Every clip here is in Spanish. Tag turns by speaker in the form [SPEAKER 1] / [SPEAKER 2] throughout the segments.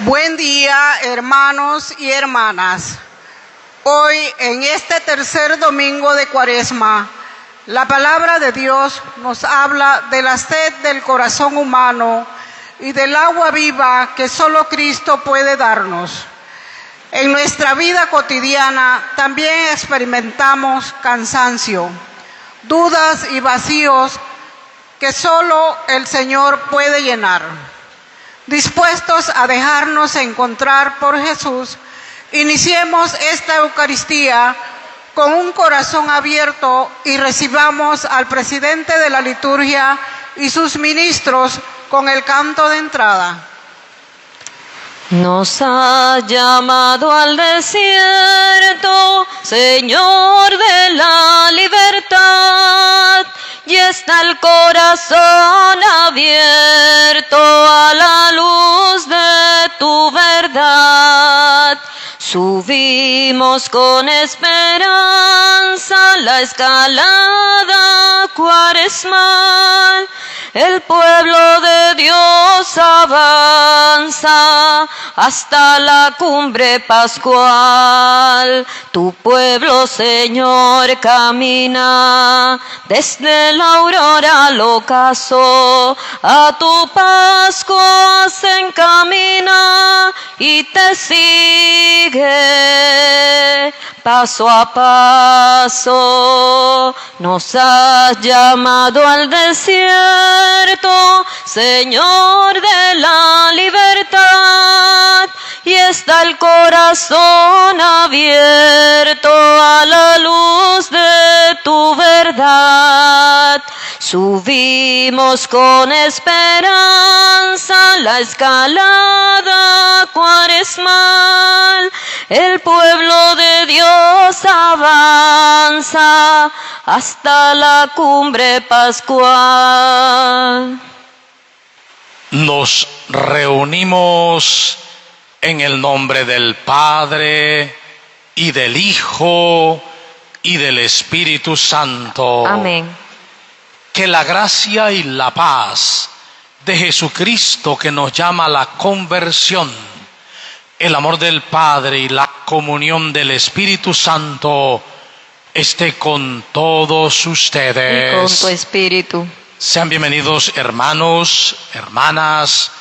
[SPEAKER 1] Buen día, hermanos y hermanas. Hoy, en este tercer domingo de Cuaresma, la palabra de Dios nos habla de la sed del corazón humano y del agua viva que solo Cristo puede darnos. En nuestra vida cotidiana también experimentamos cansancio, dudas y vacíos que solo el Señor puede llenar. Dispuestos a dejarnos encontrar por Jesús, iniciemos esta Eucaristía con un corazón abierto y recibamos al presidente de la liturgia y sus ministros con el canto de entrada.
[SPEAKER 2] Nos ha llamado al desierto, Señor de la libertad, y está el corazón abierto a la luz de tu verdad. Subimos con esperanza la escalada cuaresmal. El pueblo de Dios avanza hasta la cumbre pascual. Tu pueblo, Señor, camina desde la aurora al ocaso. A tu Pascua se encamina y te sigue paso a paso. Nos has llamado al desierto, Señor de la libertad, y está el corazón abierto a la luz de tu verdad. Subimos con esperanza la escalada cuaresmal. El pueblo de Dios avanza hasta la cumbre pascual.
[SPEAKER 3] Nos reunimos en el nombre del Padre, y del Hijo, y del Espíritu Santo.
[SPEAKER 2] Amén.
[SPEAKER 3] Que la gracia y la paz de Jesucristo, que nos llama a la conversión, el amor del Padre y la comunión del Espíritu Santo esté con todos ustedes.
[SPEAKER 2] Y con tu espíritu.
[SPEAKER 3] Sean bienvenidos, hermanos, hermanas,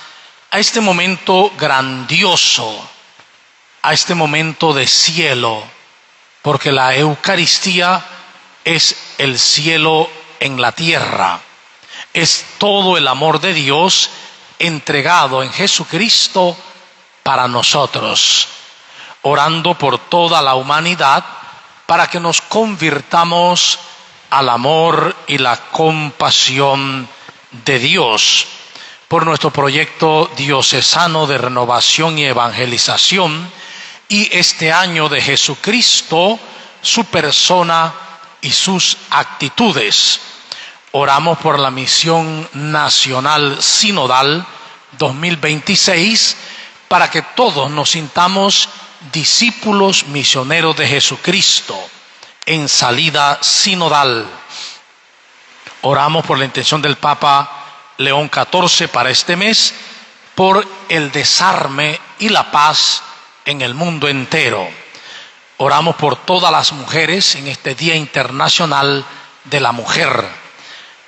[SPEAKER 3] a este momento grandioso, a este momento de cielo, porque la Eucaristía es el cielo en la tierra. Es todo el amor de Dios entregado en Jesucristo para nosotros, orando por toda la humanidad para que nos convirtamos al amor y la compasión de Dios. Por nuestro proyecto diocesano de renovación y evangelización, y este año de Jesucristo, su persona y sus actitudes. Oramos por la misión nacional sinodal 2026, para que todos nos sintamos discípulos misioneros de Jesucristo en salida sinodal. Oramos por la intención del Papa León XIV para este mes, por el desarme y la paz en el mundo entero. Oramos por todas las mujeres en este Día Internacional de la Mujer.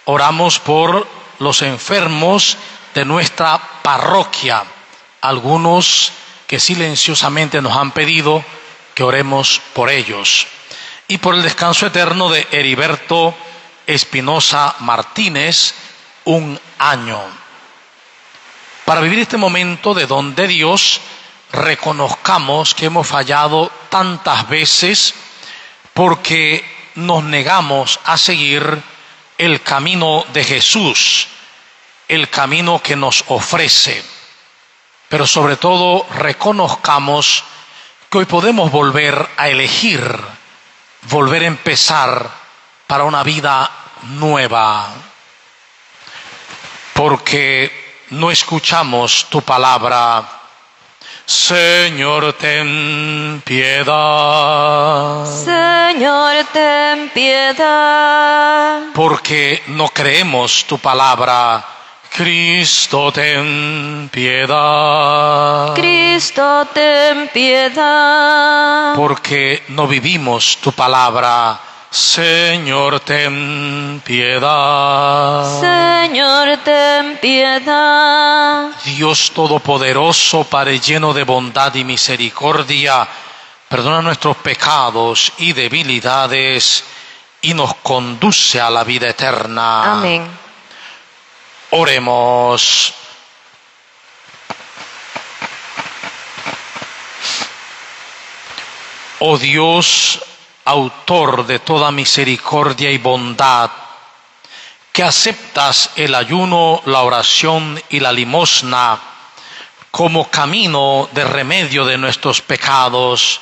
[SPEAKER 3] Oramos por los enfermos de nuestra parroquia, algunos que silenciosamente nos han pedido que oremos por ellos. Y por el descanso eterno de Heriberto Espinosa Martínez, 1 año. Para vivir este momento de don de Dios, reconozcamos que hemos fallado tantas veces porque nos negamos a seguir el camino de Jesús, el camino que nos ofrece. Pero sobre todo reconozcamos que hoy podemos volver a elegir, volver a empezar para una vida nueva, porque no escuchamos tu palabra. Señor, ten piedad.
[SPEAKER 2] Señor, ten piedad.
[SPEAKER 3] Porque no creemos tu palabra. Cristo, ten piedad.
[SPEAKER 2] Cristo, Cristo, ten piedad.
[SPEAKER 3] Porque no vivimos tu palabra. Señor, ten piedad.
[SPEAKER 2] Señor, ten piedad.
[SPEAKER 3] Dios Todopoderoso, Padre lleno de bondad y misericordia, perdona nuestros pecados y debilidades y nos conduce a la vida eterna.
[SPEAKER 2] Amén.
[SPEAKER 3] Oremos. Oh Dios, autor de toda misericordia y bondad, que aceptas el ayuno, la oración y la limosna como camino de remedio de nuestros pecados,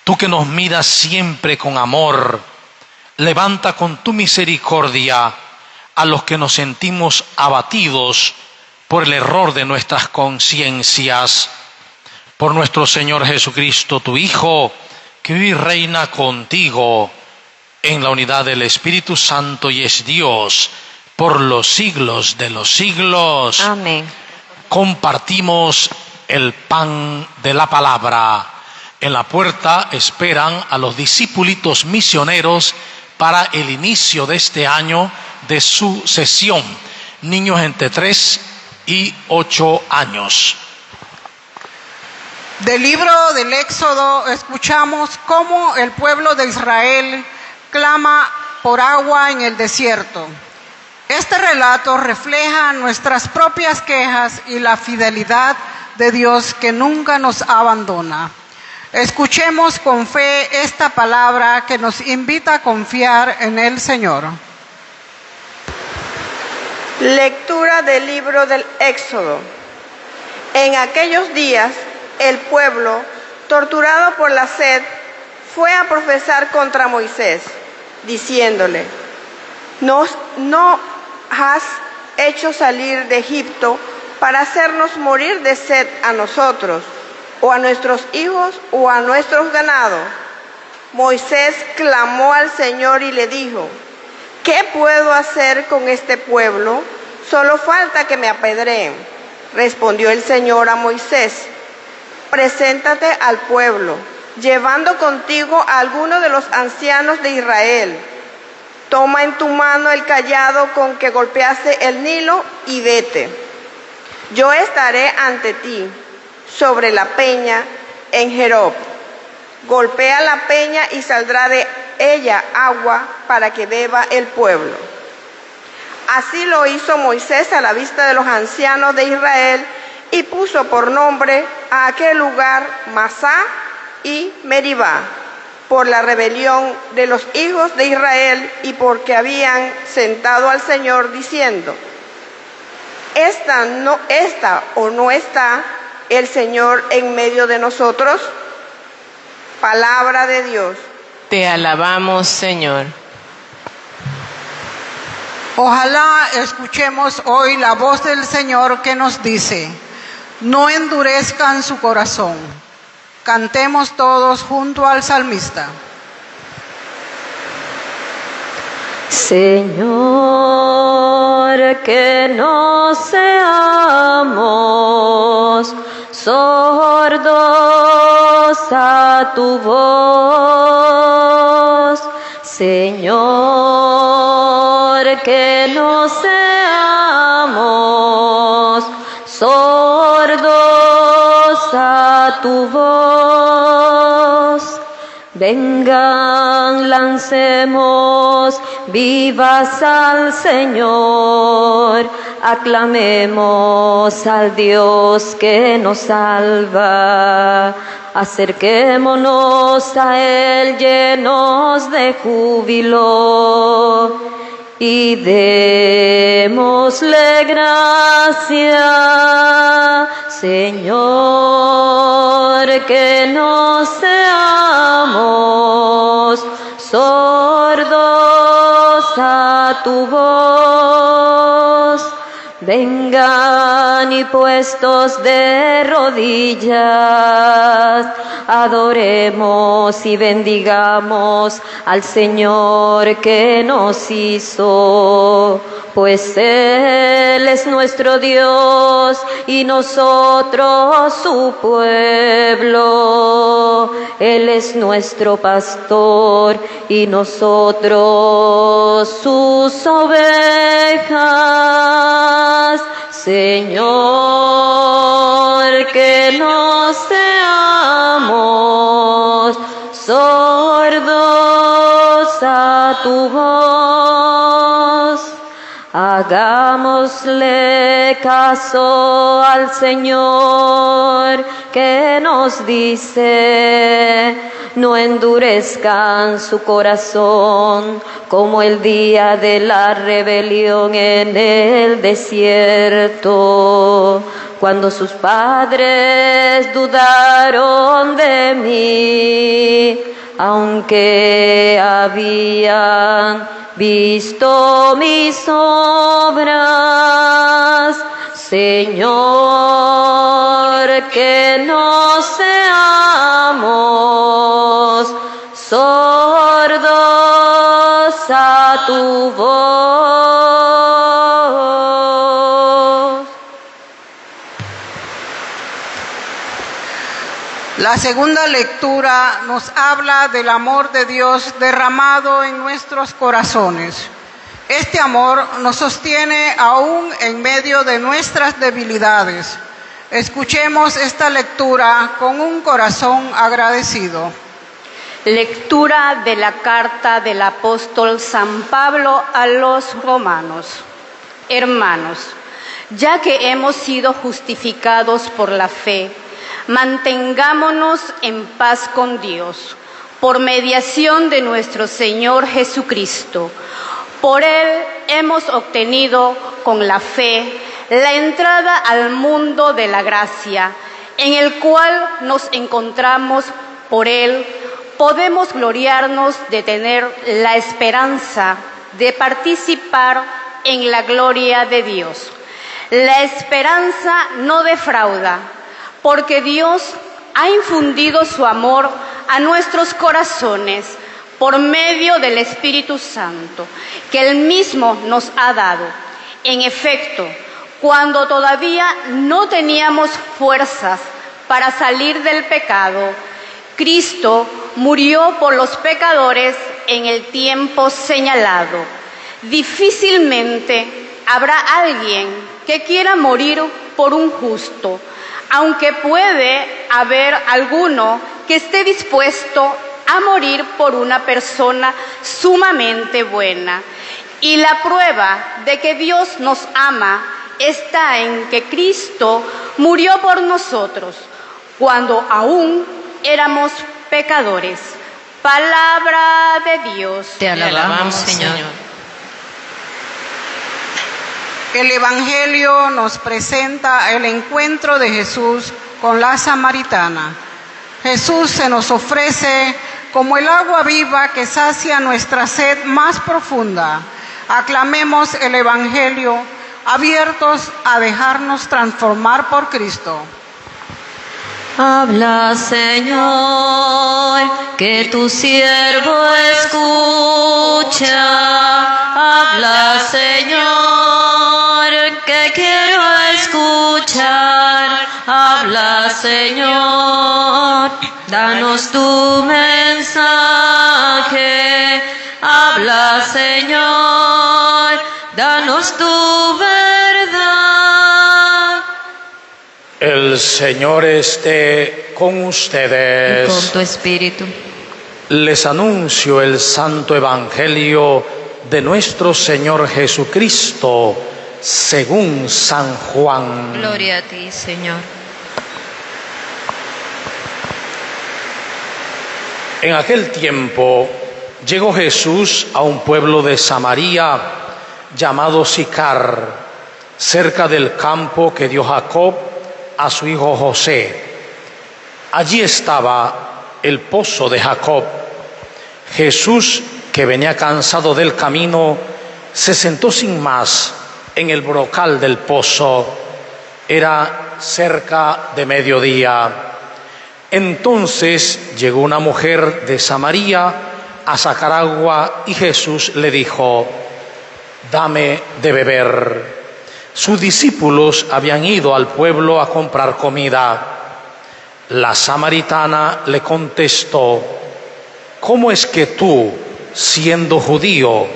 [SPEAKER 3] tú que nos miras siempre con amor, levanta con tu misericordia a los que nos sentimos abatidos por el error de nuestras conciencias. Por nuestro Señor Jesucristo, tu Hijo, que vive y reina contigo en la unidad del Espíritu Santo y es Dios por los siglos de los siglos.
[SPEAKER 2] Amén.
[SPEAKER 3] Compartimos el pan de la palabra. En la puerta esperan a los discipulitos misioneros para el inicio de este año de su sesión. Niños entre 3 y 8 años.
[SPEAKER 1] Del libro del Éxodo escuchamos cómo el pueblo de Israel clama por agua en el desierto. Este relato refleja nuestras propias quejas y la fidelidad de Dios que nunca nos abandona. Escuchemos con fe esta palabra que nos invita a confiar en el Señor.
[SPEAKER 4] Lectura del libro del Éxodo. En aquellos días, el pueblo, torturado por la sed, fue a profesar contra Moisés, diciéndole: ¿No has hecho salir de Egipto para hacernos morir de sed a nosotros, o a nuestros hijos, o a nuestros ganados? Moisés clamó al Señor y le dijo: ¿qué puedo hacer con este pueblo? Solo falta que me apedreen. Respondió el Señor a Moisés: preséntate al pueblo, llevando contigo a alguno de los ancianos de Israel. Toma en tu mano el cayado con que golpeaste el Nilo y vete. Yo estaré ante ti sobre la peña en Jerob. Golpea la peña y saldrá de ella agua para que beba el pueblo. Así lo hizo Moisés a la vista de los ancianos de Israel y puso por nombre a aquel lugar Masá y Meribá, por la rebelión de los hijos de Israel y porque habían sentado al Señor diciendo: ¿Está o no está el Señor en medio de nosotros? Palabra de Dios.
[SPEAKER 5] Te alabamos, Señor.
[SPEAKER 1] Ojalá escuchemos hoy la voz del Señor que nos dice: no endurezcan su corazón. Cantemos todos junto al salmista.
[SPEAKER 2] Señor, que no seamos sordos a tu voz. Señor, que no seamos sordos a tu voz. Vengan, lancemos vivas al Señor, aclamemos al Dios que nos salva. Acerquémonos a Él llenos de júbilo y démosle gracia, Señor, que no seamos sordos a tu voz. Vengan y puestos de rodillas, adoremos y bendigamos al Señor que nos hizo, pues Él es nuestro Dios y nosotros su pueblo. Él es nuestro pastor y nosotros sus ovejas. Señor, que no seamos sordos a tu voz. Hagámosle caso al Señor que nos dice: no endurezcan su corazón como el día de la rebelión en el desierto, cuando sus padres dudaron de mí, aunque habían visto mis obras. Señor, que no seamos sordos a tu voz.
[SPEAKER 1] La segunda lectura nos habla del amor de Dios derramado en nuestros corazones. Este amor nos sostiene aún en medio de nuestras debilidades. Escuchemos esta lectura con un corazón agradecido.
[SPEAKER 6] Lectura de la carta del apóstol San Pablo a los romanos. Hermanos, ya que hemos sido justificados por la fe, mantengámonos en paz con Dios, por mediación de nuestro Señor Jesucristo. Por Él hemos obtenido con la fe la entrada al mundo de la gracia, en el cual nos encontramos. Por Él podemos gloriarnos de tener la esperanza de participar en la gloria de Dios. La esperanza no defrauda, porque Dios ha infundido su amor a nuestros corazones por medio del Espíritu Santo, que Él mismo nos ha dado. En efecto, cuando todavía no teníamos fuerzas para salir del pecado, Cristo murió por los pecadores en el tiempo señalado. Difícilmente habrá alguien que quiera morir por un justo, aunque puede haber alguno que esté dispuesto a morir por una persona sumamente buena. Y la prueba de que Dios nos ama está en que Cristo murió por nosotros cuando aún éramos pecadores. Palabra de Dios.
[SPEAKER 2] Te alabamos, Señor.
[SPEAKER 1] El Evangelio nos presenta el encuentro de Jesús con la samaritana. Jesús se nos ofrece como el agua viva que sacia nuestra sed más profunda. Aclamemos el Evangelio, abiertos a dejarnos transformar por Cristo.
[SPEAKER 2] Habla, Señor, que tu siervo escucha. Habla, Señor, que quiero escuchar. Habla, Señor, danos tu mensaje. Habla, Señor, danos tu verdad.
[SPEAKER 3] El Señor esté con ustedes.
[SPEAKER 2] Y con tu espíritu.
[SPEAKER 3] Les anuncio el Santo Evangelio de nuestro Señor Jesucristo, según San Juan.
[SPEAKER 2] Gloria a ti, Señor.
[SPEAKER 3] En aquel tiempo llegó Jesús a un pueblo de Samaria llamado Sicar, cerca del campo que dio Jacob a su hijo José. Allí estaba el pozo de Jacob. Jesús, que venía cansado del camino, se sentó sin más en el brocal del pozo. Era cerca de mediodía. Entonces llegó una mujer de Samaria a sacar agua y Jesús le dijo: dame de beber. Sus discípulos habían ido al pueblo a comprar comida. La samaritana le contestó: ¿cómo es que tú, siendo judío,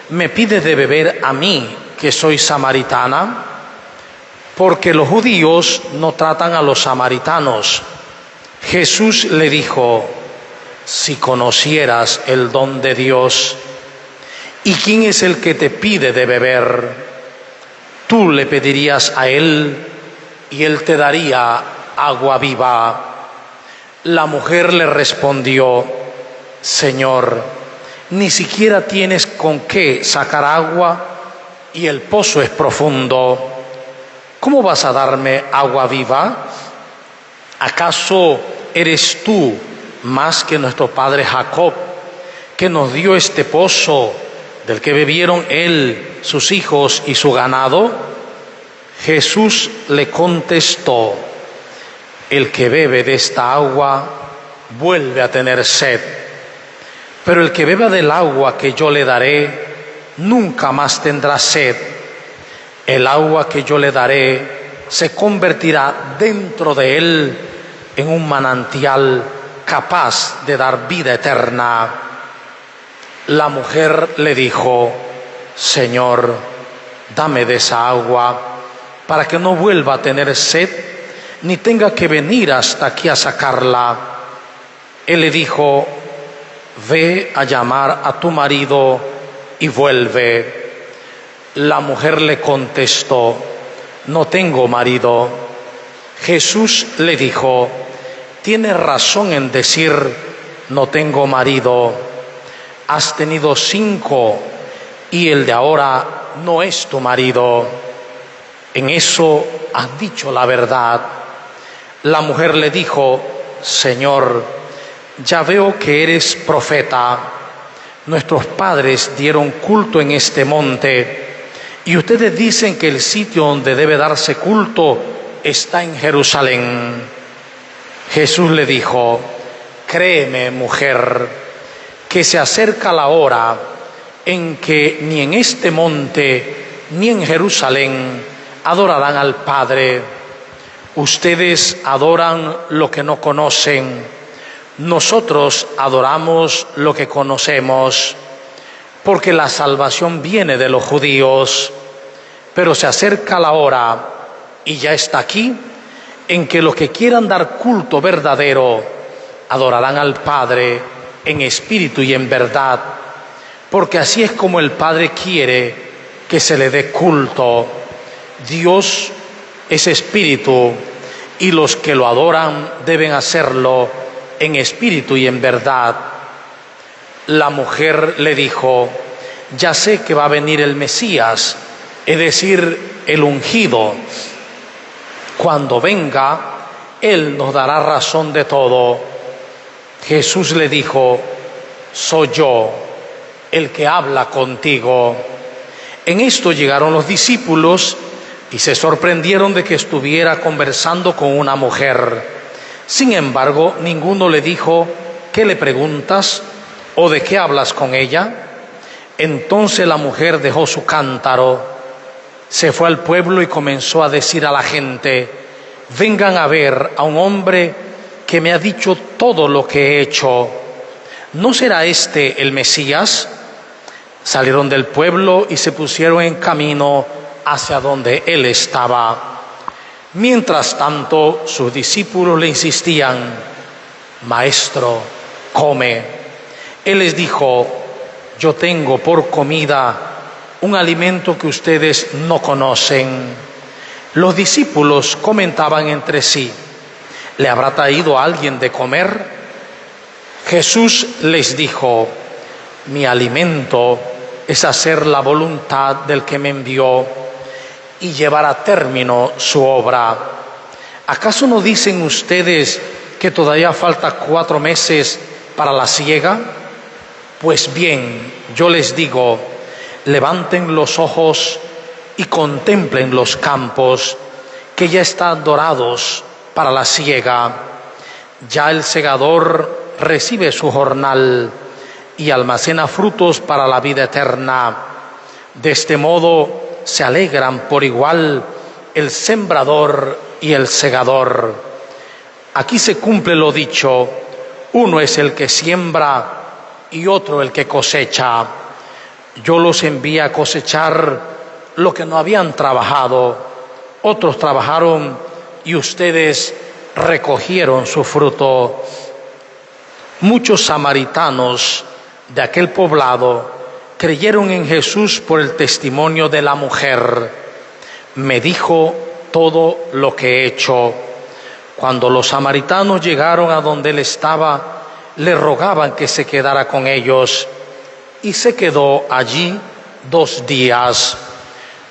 [SPEAKER 3] me pides de beber a mí, que soy samaritana? Porque los judíos no tratan a los samaritanos. Jesús le dijo: si conocieras el don de Dios, ¿y quién es el que te pide de beber? Tú le pedirías a él y él te daría agua viva. La mujer le respondió: Señor, ni siquiera tienes con qué sacar agua y el pozo es profundo. ¿Cómo vas a darme agua viva? ¿Acaso eres tú más que nuestro padre Jacob, que nos dio este pozo del que bebieron él, sus hijos y su ganado? Jesús le contestó: el que bebe de esta agua vuelve a tener sed, pero el que beba del agua que yo le daré nunca más tendrá sed. El agua que yo le daré se convertirá dentro de él en un manantial capaz de dar vida eterna. La mujer le dijo: Señor, dame de esa agua para que no vuelva a tener sed ni tenga que venir hasta aquí a sacarla. Él le dijo: ve a llamar a tu marido y vuelve. La mujer le contestó: no tengo marido. Jesús le dijo: tienes razón en decir no tengo marido. Has tenido 5 y el de ahora no es tu marido. En eso has dicho la verdad. La mujer le dijo: Señor, ya veo que eres profeta. Nuestros padres dieron culto en este monte y ustedes dicen que el sitio donde debe darse culto está en Jerusalén. Jesús le dijo: créeme, mujer, que se acerca la hora en que ni en este monte ni en Jerusalén adorarán al Padre. Ustedes adoran lo que no conocen. Nosotros adoramos lo que conocemos, porque la salvación viene de los judíos. Pero se acerca la hora, y ya está aquí, en que los que quieran dar culto verdadero adorarán al Padre en espíritu y en verdad, porque así es como el Padre quiere que se le dé culto. Dios es espíritu, y los que lo adoran deben hacerlo en espíritu y en verdad. La mujer le dijo: ya sé que va a venir el Mesías, es decir, el ungido. Cuando venga, Él nos dará razón de todo. Jesús le dijo: soy yo el que habla contigo. En esto llegaron los discípulos y se sorprendieron de que estuviera conversando con una mujer. Sin embargo, ninguno le dijo: ¿qué le preguntas? ¿O de qué hablas con ella? Entonces la mujer dejó su cántaro, se fue al pueblo y comenzó a decir a la gente: vengan a ver a un hombre que me ha dicho todo lo que he hecho. ¿No será este el Mesías? Salieron del pueblo y se pusieron en camino hacia donde él estaba. Mientras tanto, sus discípulos le insistían: Maestro, come. Él les dijo: yo tengo por comida un alimento que ustedes no conocen. Los discípulos comentaban entre sí: ¿le habrá traído alguien de comer? Jesús les dijo: mi alimento es hacer la voluntad del que me envió y llevar a término su obra. ¿Acaso no dicen ustedes que todavía falta 4 meses para la siega? Pues bien, yo les digo: levanten los ojos y contemplen los campos que ya están dorados para la siega. Ya el segador recibe su jornal y almacena frutos para la vida eterna. De este modo se alegran por igual el sembrador y el segador. Aquí se cumple lo dicho: uno es el que siembra y otro el que cosecha. Yo los envié a cosechar lo que no habían trabajado. Otros trabajaron y ustedes recogieron su fruto. Muchos samaritanos de aquel poblado creyeron en Jesús por el testimonio de la mujer. Me dijo todo lo que he hecho. Cuando los samaritanos llegaron a donde él estaba, le rogaban que se quedara con ellos, y se quedó allí 2 días.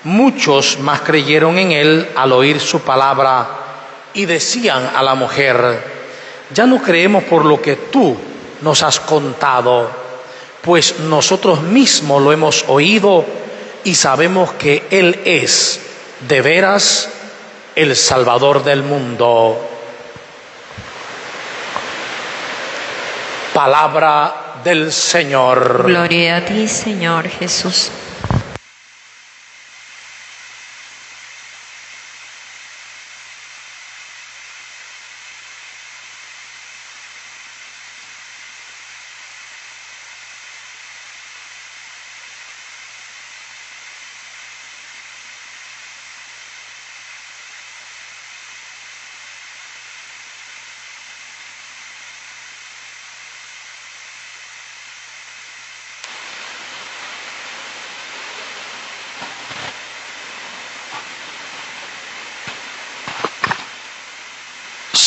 [SPEAKER 3] Muchos más creyeron en él al oír su palabra y decían a la mujer: ya no creemos por lo que tú nos has contado, pues nosotros mismos lo hemos oído y sabemos que él es de veras el Salvador del mundo. Palabra del Señor.
[SPEAKER 2] Gloria a ti, Señor Jesús.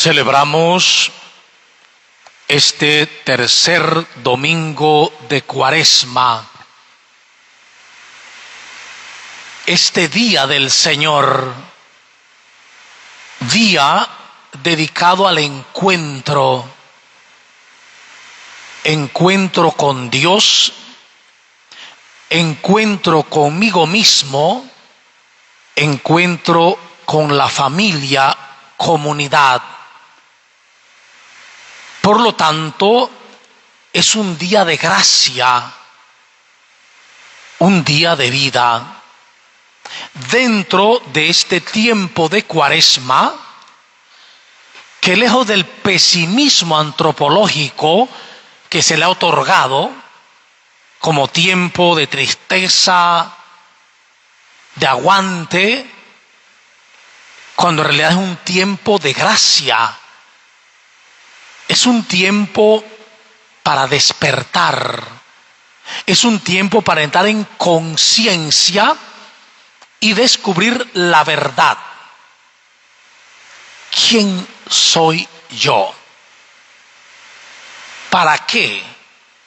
[SPEAKER 3] Celebramos este tercer domingo de Cuaresma, este día del Señor, día dedicado al encuentro con Dios, encuentro conmigo mismo, encuentro con la familia, comunidad. Por lo tanto, es un día de gracia, un día de vida. Dentro de este tiempo de Cuaresma, que lejos del pesimismo antropológico que se le ha otorgado como tiempo de tristeza, de aguante, cuando en realidad es un tiempo de gracia. Es un tiempo para despertar, es un tiempo para entrar en conciencia y descubrir la verdad. ¿Quién soy yo? ¿Para qué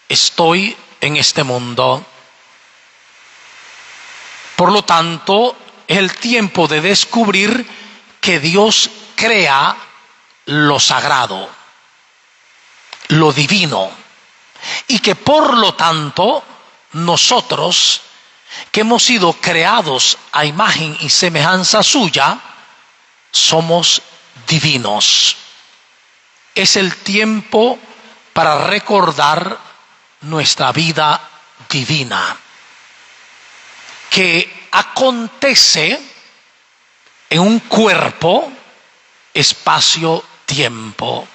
[SPEAKER 3] estoy en este mundo? Por lo tanto, es el tiempo de descubrir que Dios crea lo sagrado, lo divino, y que por lo tanto nosotros, que hemos sido creados a imagen y semejanza suya, somos divinos. Es el tiempo para recordar nuestra vida divina, que acontece en un cuerpo, espacio-tiempo.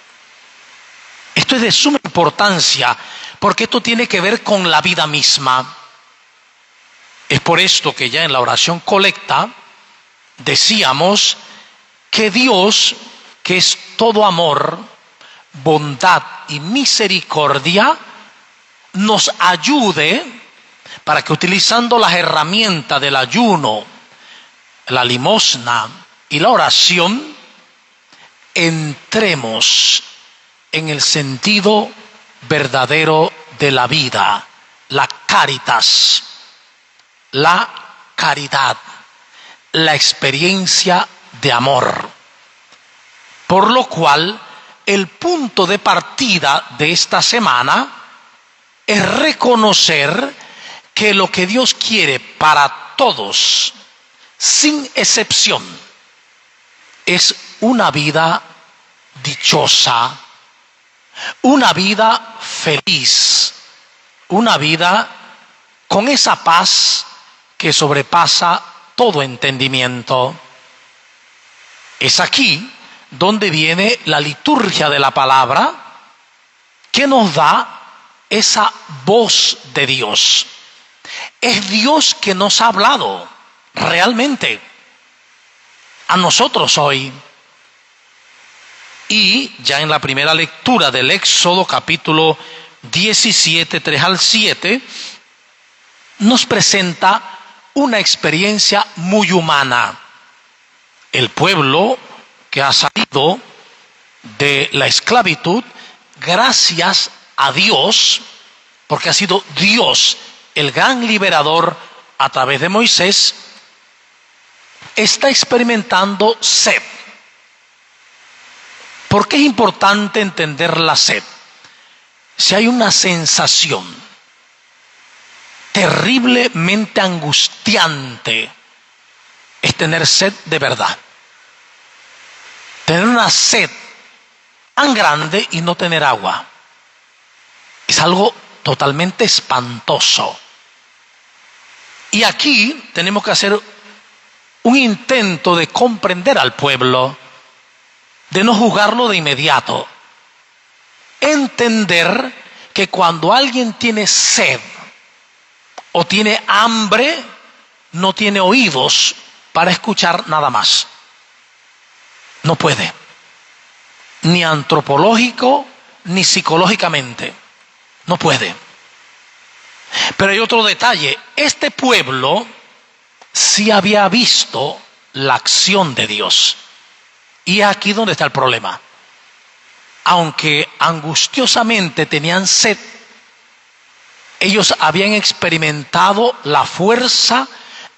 [SPEAKER 3] Esto es de suma importancia, porque esto tiene que ver con la vida misma. Es por esto que ya en la oración colecta decíamos que Dios, que es todo amor, bondad y misericordia, nos ayude para que, utilizando las herramientas del ayuno, la limosna y la oración, entremos en el sentido verdadero de la vida, la caritas, la caridad, la experiencia de amor. Por lo cual, el punto de partida de esta semana es reconocer que lo que Dios quiere para todos sin excepción, es una vida dichosa, una vida feliz, una vida con esa paz que sobrepasa todo entendimiento. Es aquí donde viene la liturgia de la palabra que nos da esa voz de Dios. Es Dios que nos ha hablado realmente a nosotros hoy. Y ya en la primera lectura del Éxodo capítulo 17, 3 al 7, nos presenta una experiencia muy humana. El pueblo que ha salido de la esclavitud, gracias a Dios, porque ha sido Dios el gran liberador a través de Moisés, está experimentando sed. ¿Por qué es importante entender la sed? Si hay una sensación terriblemente angustiante, es tener sed de verdad. Tener una sed tan grande y no tener agua. Es algo totalmente espantoso. Y aquí tenemos que hacer un intento de comprender al pueblo, de no juzgarlo de inmediato. Entender que cuando alguien tiene sed o tiene hambre, no tiene oídos para escuchar nada más. No puede. Ni antropológico, ni psicológicamente. No puede. Pero hay otro detalle. Este pueblo sí había visto la acción de Dios. Y es aquí donde está el problema. Aunque angustiosamente tenían sed, ellos habían experimentado la fuerza,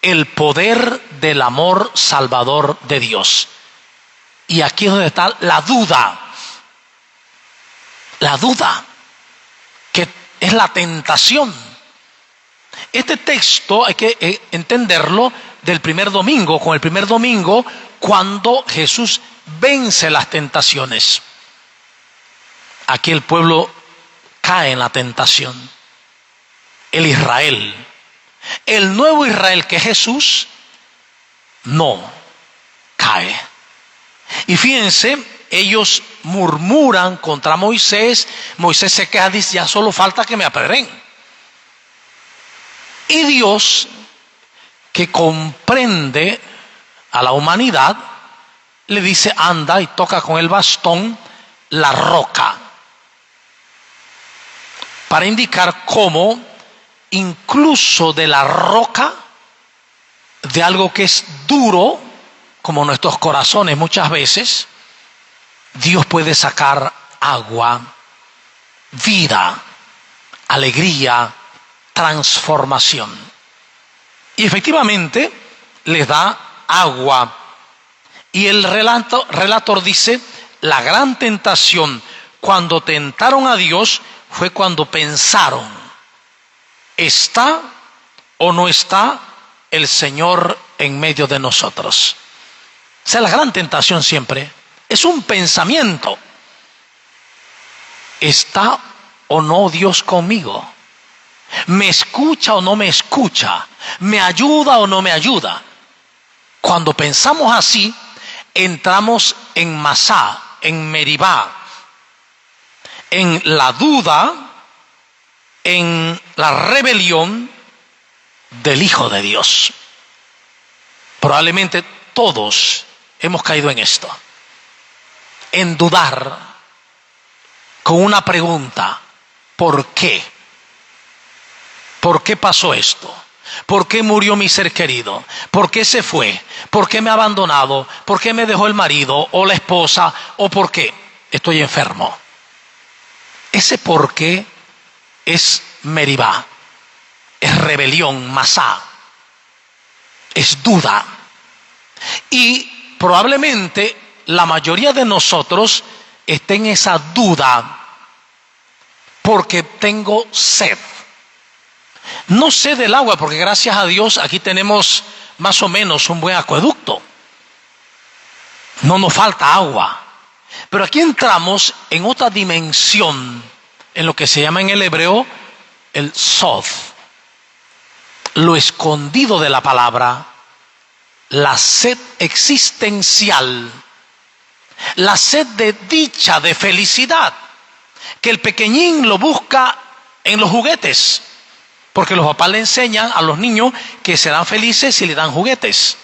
[SPEAKER 3] el poder del amor salvador de Dios. Y aquí es donde está la duda. La duda, que es la tentación. Este texto hay que entenderlo del primer domingo, con el primer domingo, cuando Jesús vence las tentaciones. Aquí el pueblo cae en la tentación. El Israel, el nuevo Israel que es Jesús, no cae. Y fíjense, ellos murmuran contra Moisés. Moisés se queja, dice, ya solo falta que me apedreen. Y Dios, que comprende a la humanidad, le dice, anda y toca con el bastón la roca, para indicar cómo incluso de la roca, de algo que es duro, como nuestros corazones muchas veces, Dios puede sacar agua, vida, alegría, transformación. Y efectivamente les da agua. Y el relator dice, la gran tentación cuando tentaron a Dios fue cuando pensaron, ¿está o no está el Señor en medio de nosotros? O sea, la gran tentación siempre es un pensamiento. ¿Está o no Dios conmigo? ¿Me escucha o no me escucha? ¿Me ayuda o no me ayuda? Cuando pensamos así, entramos en Masá, en Meribá, en la duda, en la rebelión del Hijo de Dios. Probablemente todos hemos caído en esto, en dudar con una pregunta: ¿por qué? ¿Por qué pasó esto? ¿Por qué murió mi ser querido? ¿Por qué se fue? ¿Por qué me ha abandonado? ¿Por qué me dejó el marido o la esposa? ¿O por qué estoy enfermo? Ese por qué es Meribá, es rebelión, Masá, es duda. Y probablemente la mayoría de nosotros esté en esa duda porque tengo sed. No sed del agua, porque gracias a Dios aquí tenemos más o menos un buen acueducto. No nos falta agua. Pero aquí entramos en otra dimensión, en lo que se llama en el hebreo el sod, lo escondido de la palabra, la sed existencial, la sed de dicha, de felicidad, que el pequeñín lo busca en los juguetes, porque los papás le enseñan a los niños que serán felices si le dan juguetes.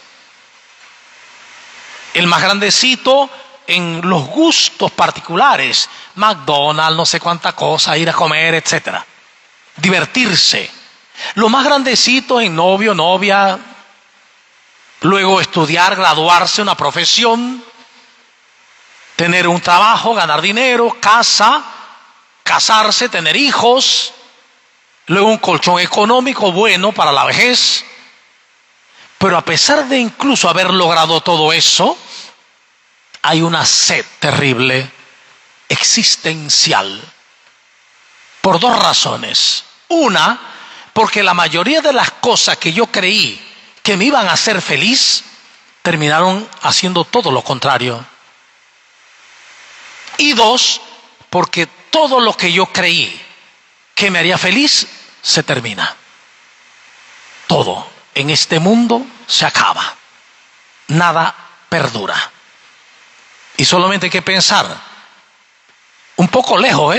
[SPEAKER 3] El más grandecito en los gustos particulares, McDonald's, no sé cuánta cosa, ir a comer, etcétera, divertirse. Lo más grandecito en novio, novia, luego estudiar, graduarse, una profesión, tener un trabajo, ganar dinero, casa, casarse, tener hijos, luego un colchón económico bueno para la vejez. Pero a pesar de incluso haber logrado todo eso, hay una sed terrible, existencial, por dos razones. Una, porque la mayoría de las cosas que yo creí que me iban a hacer feliz, terminaron haciendo todo lo contrario. Y dos, porque todo lo que yo creí que me haría feliz, se termina. Todo en este mundo se acaba. Nada perdura. Y solamente hay que pensar, un poco lejos,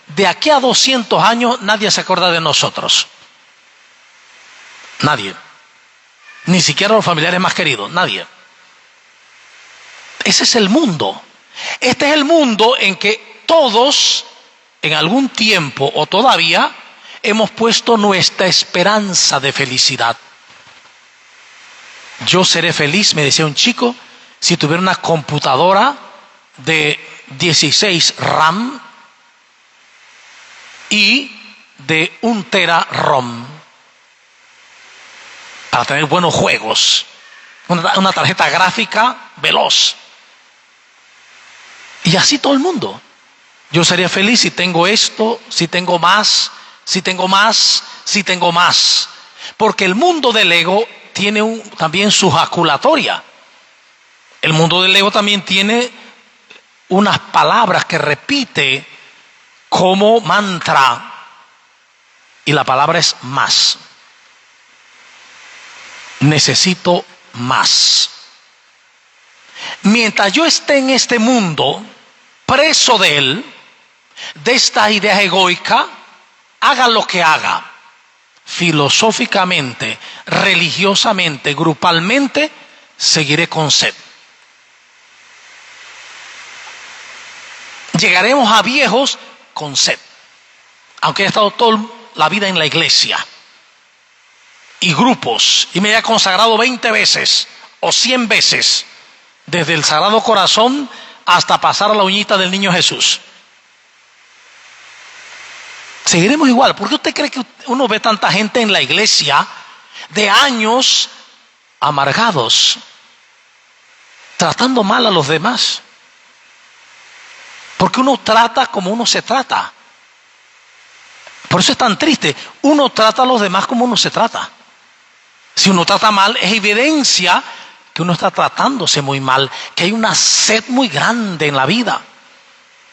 [SPEAKER 3] de aquí a 200 años nadie se acuerda de nosotros. Nadie. Ni siquiera los familiares más queridos, nadie. Ese es el mundo. Este es el mundo en que todos, en algún tiempo o todavía, hemos puesto nuestra esperanza de felicidad. Yo seré feliz, me decía un chico, si tuviera una computadora de 16 RAM y de 1 tera ROM para tener buenos juegos, una tarjeta gráfica veloz. Y así todo el mundo. Yo sería feliz si tengo esto, si tengo más, si tengo más, si tengo más. Porque el mundo del ego tiene también su jaculatoria. El mundo del ego también tiene unas palabras que repite como mantra. Y la palabra es más. Necesito más. Mientras yo esté en este mundo, preso de él, de estas ideas egoicas, haga lo que haga, filosóficamente, religiosamente, grupalmente, seguiré con sed. Llegaremos a viejos con sed, aunque haya estado toda la vida en la iglesia y grupos, y me haya consagrado 20 veces o 100 veces, desde el Sagrado Corazón hasta pasar a la uñita del Niño Jesús. Seguiremos igual. ¿Por qué usted cree que uno ve tanta gente en la iglesia de años amargados, tratando mal a los demás? Porque uno trata como uno se trata. Por eso es tan triste. Uno trata a los demás como uno se trata. Si uno trata mal, es evidencia que uno está tratándose muy mal, que hay una sed muy grande en la vida.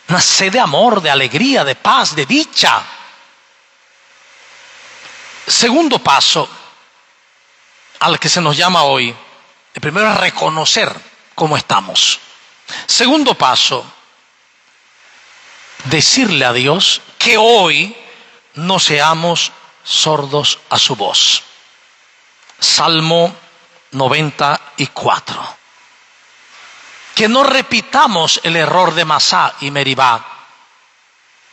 [SPEAKER 3] Una sed de amor, de alegría, de paz, de dicha. Segundo paso al que se nos llama hoy. El primero es reconocer cómo estamos. Segundo paso, decirle a Dios que hoy no seamos sordos a su voz. Salmo 94. Que no repitamos el error de Masá y Meribá.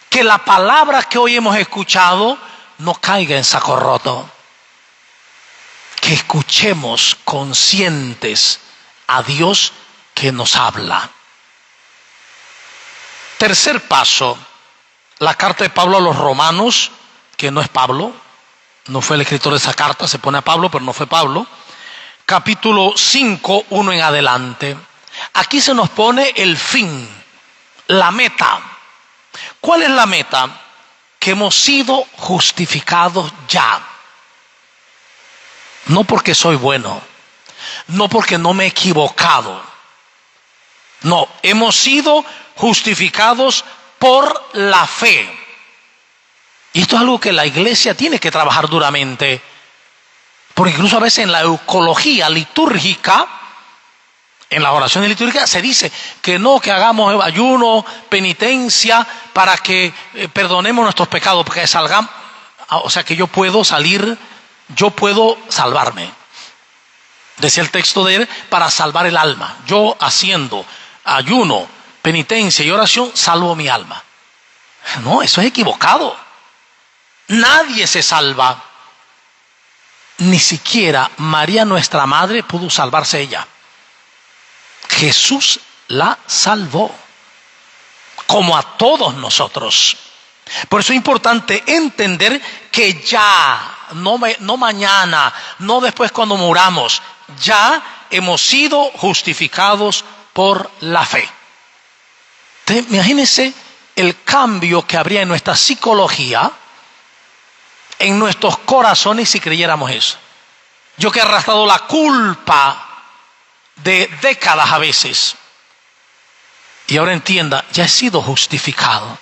[SPEAKER 3] Que la palabra que hoy hemos escuchado no caiga en saco roto. Que escuchemos conscientes a Dios que nos habla. Tercer paso, la carta de Pablo a los Romanos, que no es Pablo, no fue el escritor de esa carta, se pone a Pablo, pero no fue Pablo. Capítulo 5, 1 en adelante. Aquí se nos pone el fin, la meta. ¿Cuál es la meta? Que hemos sido justificados ya. No porque soy bueno, no porque no me he equivocado. No, hemos sido justificados por la fe. Y esto es algo que la iglesia tiene que trabajar duramente. Porque incluso a veces en la eucología litúrgica, en las oraciones litúrgicas, se dice que no, que hagamos ayuno, penitencia, para que perdonemos nuestros pecados, porque salgamos. O sea que yo puedo salir, yo puedo salvarme. Decía el texto de él, para salvar el alma. Yo haciendo ayuno, penitencia y oración, salvo mi alma. No, eso es equivocado. Nadie se salva. Ni siquiera María, nuestra madre, pudo salvarse ella. Jesús la salvó, como a todos nosotros. Por eso es importante entender que ya, no mañana, no después cuando muramos, ya hemos sido justificados por la fe. Entonces, imagínense el cambio que habría en nuestra psicología, en nuestros corazones, si creyéramos eso. Yo que he arrastrado la culpa de décadas a veces, y ahora entienda, ya he sido justificado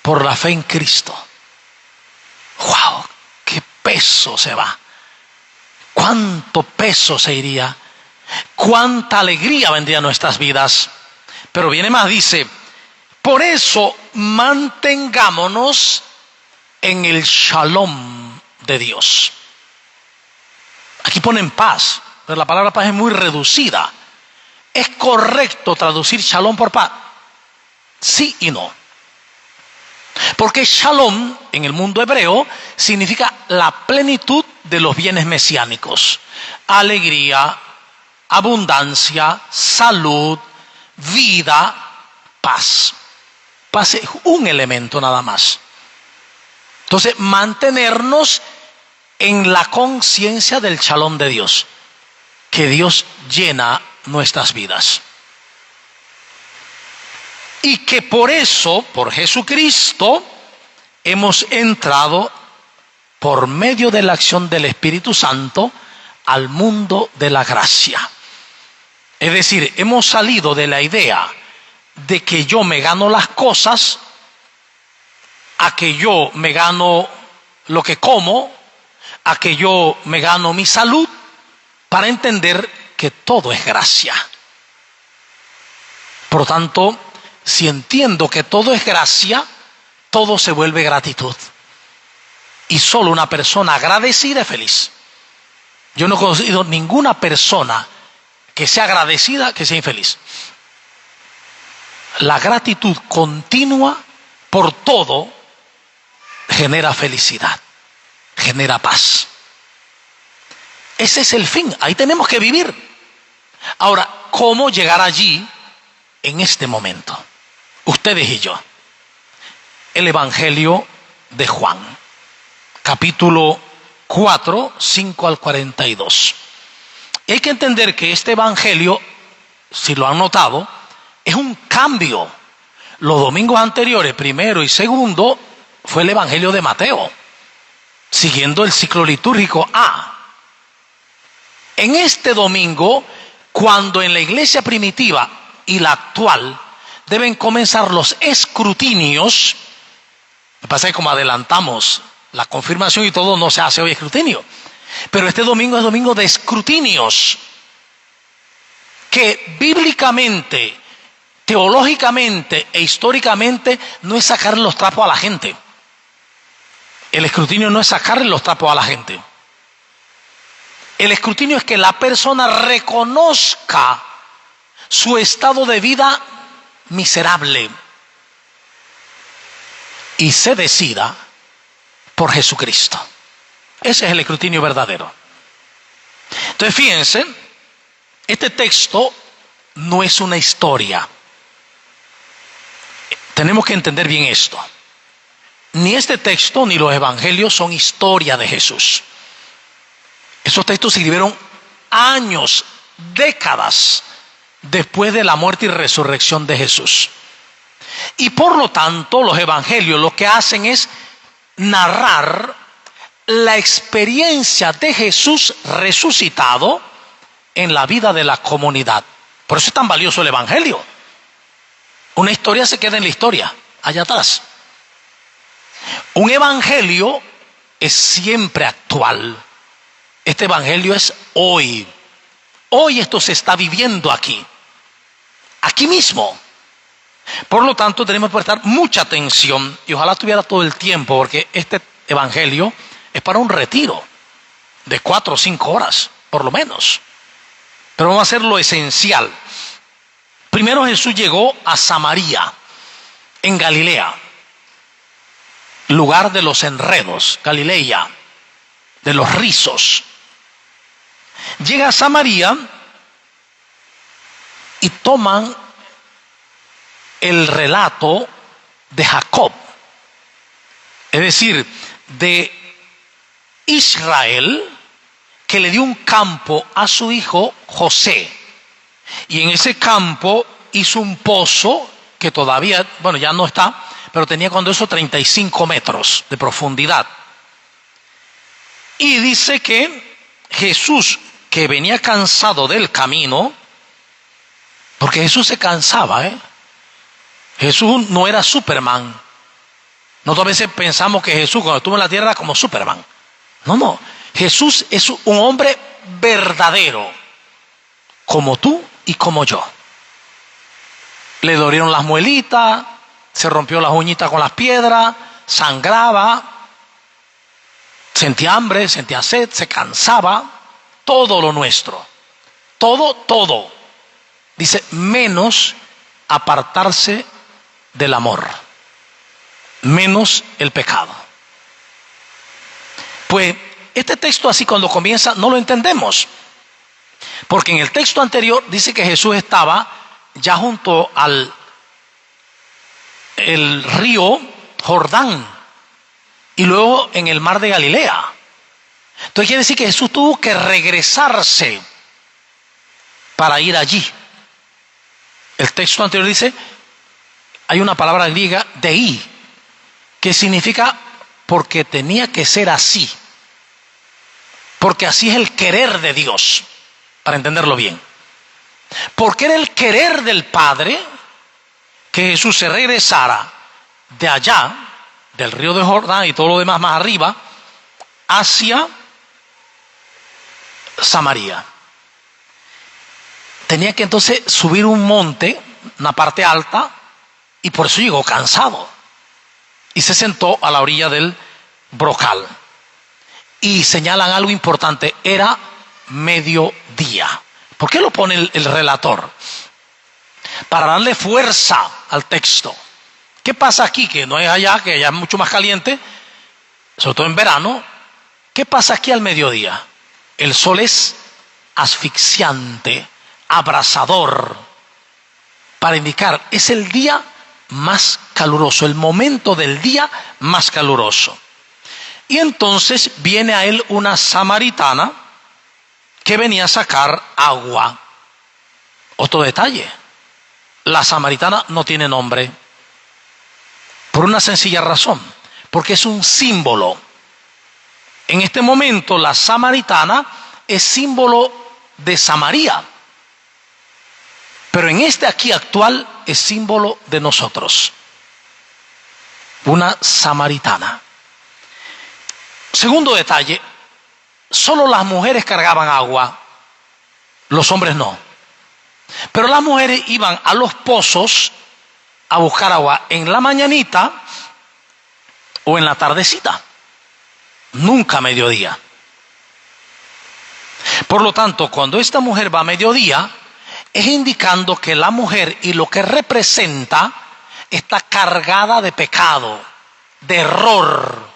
[SPEAKER 3] por la fe en Cristo. ¡Wow! ¡Qué peso se va! ¡Cuánto peso se iría! ¡Cuánta alegría vendría a nuestras vidas! Pero viene más, dice, por eso mantengámonos en el shalom de Dios. Aquí ponen paz, pero la palabra paz es muy reducida. ¿Es correcto traducir shalom por paz? Sí y no. Porque shalom en el mundo hebreo significa la plenitud de los bienes mesiánicos. Alegría, abundancia, salud, vida, paz. Paz es un elemento nada más. Entonces, mantenernos en la conciencia del shalom de Dios, que Dios llena nuestras vidas. Y que por eso, por Jesucristo, hemos entrado por medio de la acción del Espíritu Santo al mundo de la gracia. Es decir, hemos salido de la idea de que yo me gano las cosas, a que yo me gano lo que como, a que yo me gano mi salud, para entender que todo es gracia. Por lo tanto, si entiendo que todo es gracia, todo se vuelve gratitud. Y solo una persona agradecida es feliz. Yo no he conocido ninguna persona que sea agradecida que sea infeliz. La gratitud continua por todo genera felicidad, genera paz. Ese es el fin, ahí tenemos que vivir. Ahora, ¿cómo llegar allí en este momento? Ustedes y yo. El Evangelio de Juan, capítulo 4, 5 al 42. Y hay que entender que este Evangelio, si lo han notado, es un cambio. Los domingos anteriores, primero y segundo, fue el Evangelio de Mateo, siguiendo el ciclo litúrgico A. En este domingo, cuando en la iglesia primitiva y la actual deben comenzar los escrutinios, me pasa que como adelantamos la confirmación y todo, no se hace hoy escrutinio, pero este domingo es domingo de escrutinios, que bíblicamente, teológicamente e históricamente no es sacarle los trapos a la gente. El escrutinio no es sacarle los trapos a la gente. El escrutinio es que la persona reconozca su estado de vida miserable y se decida por Jesucristo. Ese es el escrutinio verdadero. Entonces, fíjense, este texto no es una historia. Tenemos que entender bien esto. Ni este texto ni los evangelios son historia de Jesús. Esos textos se escribieron años, décadas después de la muerte y resurrección de Jesús. Y por lo tanto, los evangelios lo que hacen es narrar la experiencia de Jesús resucitado en la vida de la comunidad. Por eso es tan valioso el Evangelio. Una historia se queda en la historia, allá atrás. Un Evangelio es siempre actual. Este Evangelio es hoy. Hoy esto se está viviendo aquí mismo. Por lo tanto, tenemos que prestar mucha atención y ojalá tuviera todo el tiempo, porque este Evangelio es para un retiro de 4 o 5 horas, por lo menos. Pero vamos a hacer lo esencial. Primero Jesús llegó a Samaria, en Galilea, lugar de los enredos, Galilea, de los rizos. Llega a Samaria y toman el relato de Jacob, es decir, de Israel, que le dio un campo a su hijo José, y en ese campo hizo un pozo que todavía, bueno, ya no está, pero tenía cuando eso 35 metros de profundidad. Y dice que Jesús, que venía cansado del camino, porque Jesús se cansaba, Jesús no era Superman. Nosotros a veces pensamos que Jesús cuando estuvo en la tierra era como Superman. No. Jesús es un hombre verdadero, como tú y como yo. Le dolieron las muelitas, se rompió las uñitas con las piedras, sangraba, sentía hambre, sentía sed, se cansaba. Todo lo nuestro. Todo. Dice, menos apartarse del amor, menos el pecado. Pues este texto así cuando comienza no lo entendemos, porque en el texto anterior dice que Jesús estaba ya junto al el río Jordán y luego en el mar de Galilea. Entonces quiere decir que Jesús tuvo que regresarse para ir allí. El texto anterior dice, hay una palabra griega, dei, que significa porque tenía que ser así. Porque así es el querer de Dios, para entenderlo bien. Porque era el querer del Padre que Jesús se regresara de allá, del río de Jordán y todo lo demás más arriba, hacia Samaria. Tenía que entonces subir un monte, una parte alta, y por eso llegó cansado. Y se sentó a la orilla del brocal. Y señalan algo importante, era mediodía. ¿Por qué lo pone el relator? Para darle fuerza al texto. ¿Qué pasa aquí? Que no es allá, que allá es mucho más caliente, sobre todo en verano. ¿Qué pasa aquí al mediodía? El sol es asfixiante, abrasador, para indicar, es el día más caluroso, el momento del día más caluroso. Y entonces viene a él una samaritana que venía a sacar agua. Otro detalle, la samaritana no tiene nombre, por una sencilla razón, porque es un símbolo. En este momento la samaritana es símbolo de Samaria, pero en este aquí actual es símbolo de nosotros. Una samaritana. Segundo detalle, solo las mujeres cargaban agua, los hombres no. Pero las mujeres iban a los pozos a buscar agua en la mañanita o en la tardecita, nunca a mediodía. Por lo tanto, cuando esta mujer va a mediodía, es indicando que la mujer y lo que representa está cargada de pecado, de error,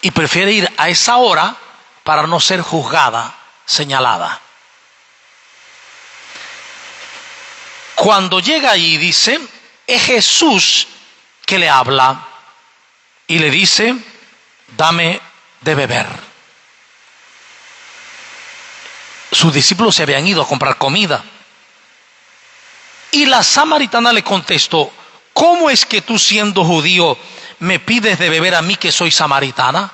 [SPEAKER 3] y prefiere ir a esa hora para no ser juzgada, señalada. Cuando llega allí, dice, es Jesús que le habla y le dice, dame de beber. Sus discípulos se habían ido a comprar comida. Y la samaritana le contestó, ¿cómo es que tú siendo judío me pides de beber a mí que soy samaritana?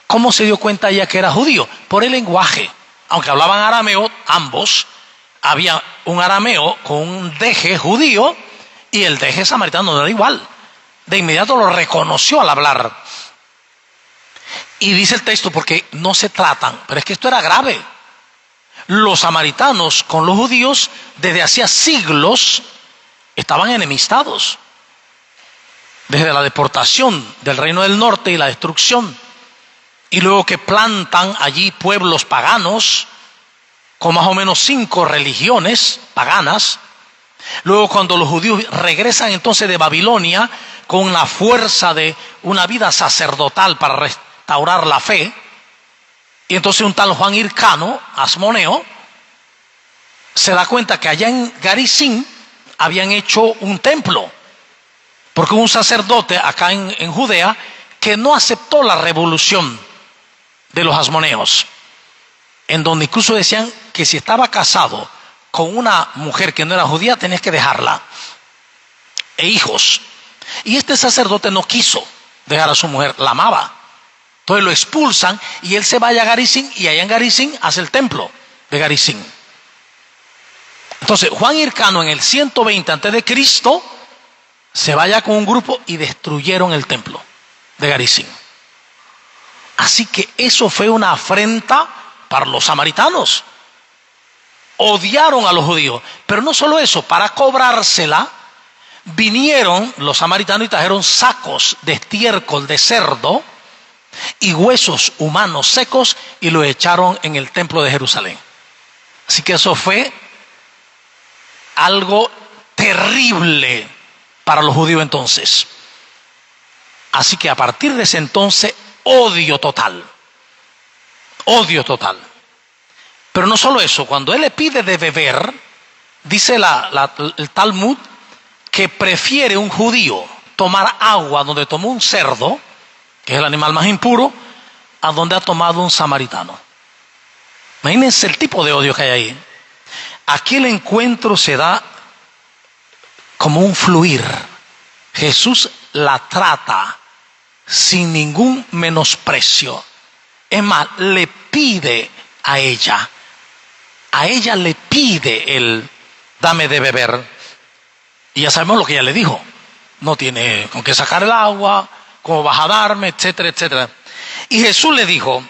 [SPEAKER 3] ¿Cómo se dio cuenta ella que era judío? Por el lenguaje. aunque hablaban arameo, ambos, había un arameo con un deje judío y el deje samaritano no era igual. De inmediato lo reconoció al hablar. Y dice el texto, porque no se tratan, pero es que esto era grave. Los samaritanos con los judíos desde hacía siglos estaban enemistados. Desde la deportación del reino del norte y la destrucción. Y luego que plantan allí pueblos paganos, con más o menos 5 religiones paganas. Luego cuando los judíos regresan entonces de Babilonia con la fuerza de una vida sacerdotal para restaurar la fe, y entonces un tal Juan Hircano, asmoneo, se da cuenta que allá en Garizim habían hecho un templo, porque hubo un sacerdote acá en Judea que no aceptó la revolución de los asmoneos, en donde incluso decían que si estaba casado con una mujer que no era judía, tenías que dejarla, e hijos. Y este sacerdote no quiso dejar a su mujer, la amaba. Entonces lo expulsan y él se va a Garizim, y allá en Garizim hace el templo de Garizim. Entonces Juan Hircano en el 120 a.C. se vaya con un grupo y destruyeron el templo de Garizim. Así que eso fue una afrenta para los samaritanos. Odiaron a los judíos, pero no solo eso, para cobrársela, vinieron los samaritanos y trajeron sacos de estiércol de cerdo y huesos humanos secos y lo echaron en el templo de Jerusalén. Así que eso fue algo terrible para los judíos entonces. Así que a partir de ese entonces, odio total. Odio total. Pero no solo eso, cuando él le pide de beber, dice el Talmud que prefiere un judío tomar agua donde tomó un cerdo, que es el animal más impuro, a donde ha tomado un samaritano. Imagínense el tipo de odio que hay ahí. Aquí el encuentro se da como un fluir. Jesús la trata sin ningún menosprecio. Es más, le pide a ella le pide el dame de beber. Y ya sabemos lo que ella le dijo. No tiene con qué sacar el agua, cómo vas a darme, etcétera, etcétera. Y Jesús le dijo,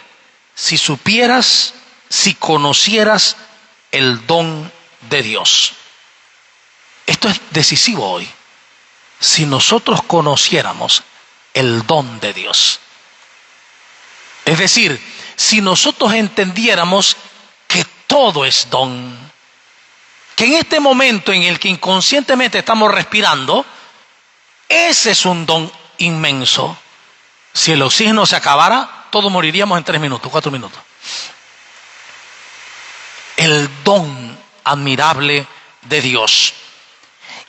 [SPEAKER 3] si supieras, si conocieras el don de Dios. Esto es decisivo hoy. Si nosotros conociéramos el don de Dios. Es decir, si nosotros entendiéramos que todo es don, que en este momento en el que inconscientemente estamos respirando, ese es un don inmenso. Si el oxígeno se acabara, todos moriríamos en 3 minutos, 4 minutos. El don admirable de Dios.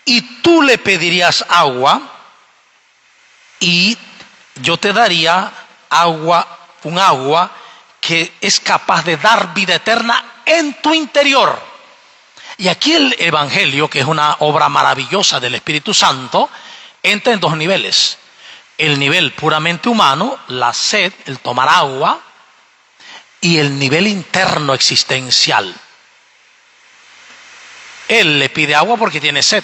[SPEAKER 3] Y tú le pedirías agua y yo te daría agua, un agua que es capaz de dar vida eterna en tu interior. Y aquí el Evangelio, que es una obra maravillosa del Espíritu Santo, entra en 2 niveles. El nivel puramente humano, la sed, el tomar agua, y el nivel interno existencial. Él le pide agua porque tiene sed,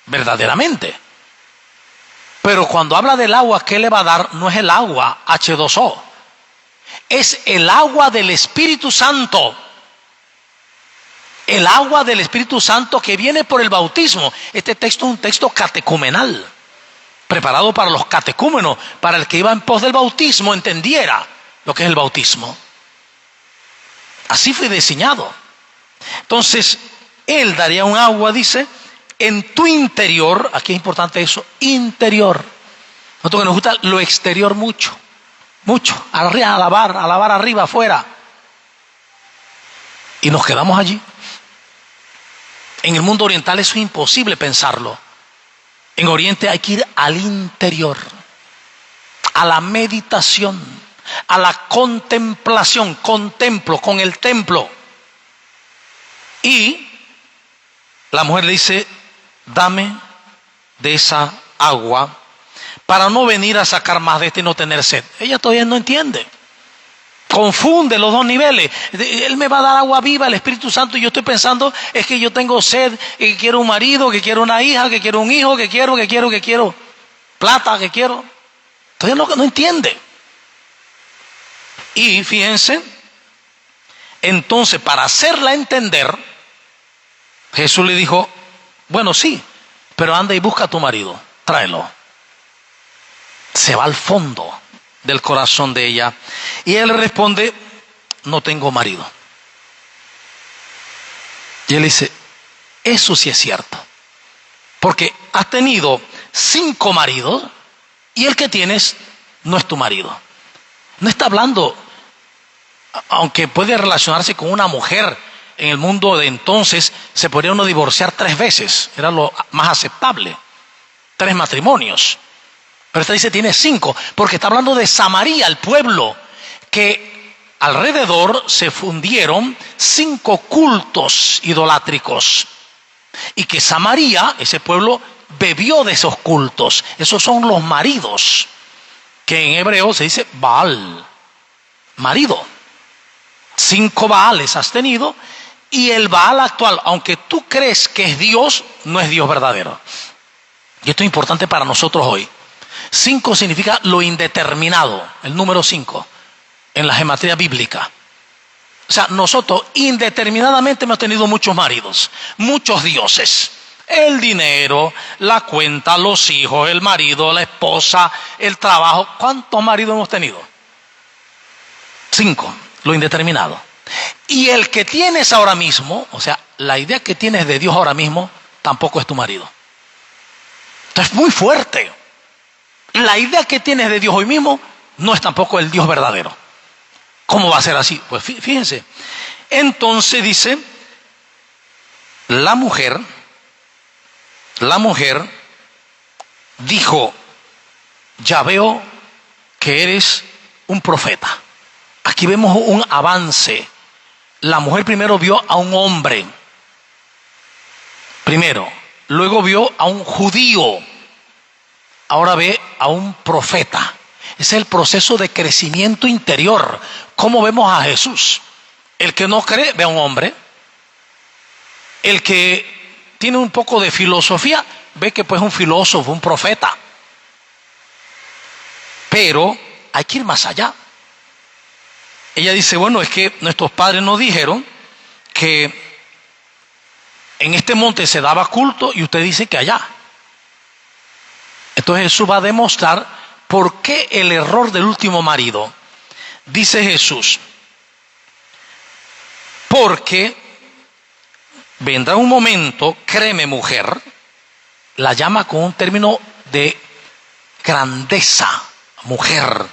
[SPEAKER 3] verdaderamente. Pero cuando habla del agua que le va a dar, no es el agua H2O, es el agua del Espíritu Santo. El agua del Espíritu Santo que viene por el bautismo. Este texto es un texto catecumenal, preparado para los catecúmenos, para el que iba en pos del bautismo entendiera lo que es el bautismo. Así fue diseñado. Entonces, Él daría un agua, dice, en tu interior. Aquí es importante eso, interior. Nosotros que nos gusta lo exterior mucho, arriba, alabar arriba, afuera. Y nos quedamos allí. En el mundo oriental eso es imposible pensarlo. En Oriente hay que ir al interior, a la meditación, a la contemplación. Contemplo con el templo. Y la mujer le dice, dame de esa agua para no venir a sacar más de este y no tener sed. Ella todavía no entiende. confunde los dos niveles. Él me va a dar agua viva, el Espíritu Santo, y yo estoy pensando, es que yo tengo sed, que quiero un marido, que quiero una hija, que quiero un hijo, que quiero plata, que quiero. Entonces no entiende. Y fíjense, entonces para hacerla entender, Jesús le dijo, bueno, sí, pero anda y busca a tu marido, tráelo. Se va al fondo del corazón de ella. Y él responde, no tengo marido. Y él dice, eso sí es cierto. Porque has tenido 5 maridos y el que tienes no es tu marido. No está hablando, aunque puede relacionarse con una mujer, en el mundo de entonces se podría uno divorciar 3 veces. Era lo más aceptable. 3 matrimonios. Pero esta dice tiene 5, porque está hablando de Samaria, el pueblo, que alrededor se fundieron 5 cultos idolátricos. Y que Samaria, ese pueblo, bebió de esos cultos. Esos son los maridos, que en hebreo se dice Baal, marido. 5 Baales has tenido, y el Baal actual, aunque tú crees que es Dios, no es Dios verdadero. Y esto es importante para nosotros hoy. 5 significa lo indeterminado, el número 5, en la gematría bíblica. O sea, nosotros indeterminadamente hemos tenido muchos maridos, muchos dioses. El dinero, la cuenta, los hijos, el marido, la esposa, el trabajo. ¿Cuántos maridos hemos tenido? 5, lo indeterminado. Y el que tienes ahora mismo, o sea, la idea que tienes de Dios ahora mismo, tampoco es tu marido. Entonces es muy fuerte. La idea que tienes de Dios hoy mismo no es tampoco el Dios verdadero. ¿Cómo va a ser así? Pues fíjense. Entonces dice, la mujer dijo, ya veo que eres un profeta. Aquí vemos un avance. La mujer primero vio a un hombre. Primero. Luego vio a un judío. Ahora ve a un profeta. Es el proceso de crecimiento interior. ¿Cómo vemos a Jesús? El que no cree ve a un hombre. El que tiene un poco de filosofía ve que pues es un filósofo, un profeta. Pero hay que ir más allá. Ella dice, bueno, es que nuestros padres nos dijeron que en este monte se daba culto y usted dice que allá. Entonces Jesús va a demostrar por qué el error del último marido. Dice Jesús, porque vendrá un momento, créeme mujer, la llama con un término de grandeza, mujer,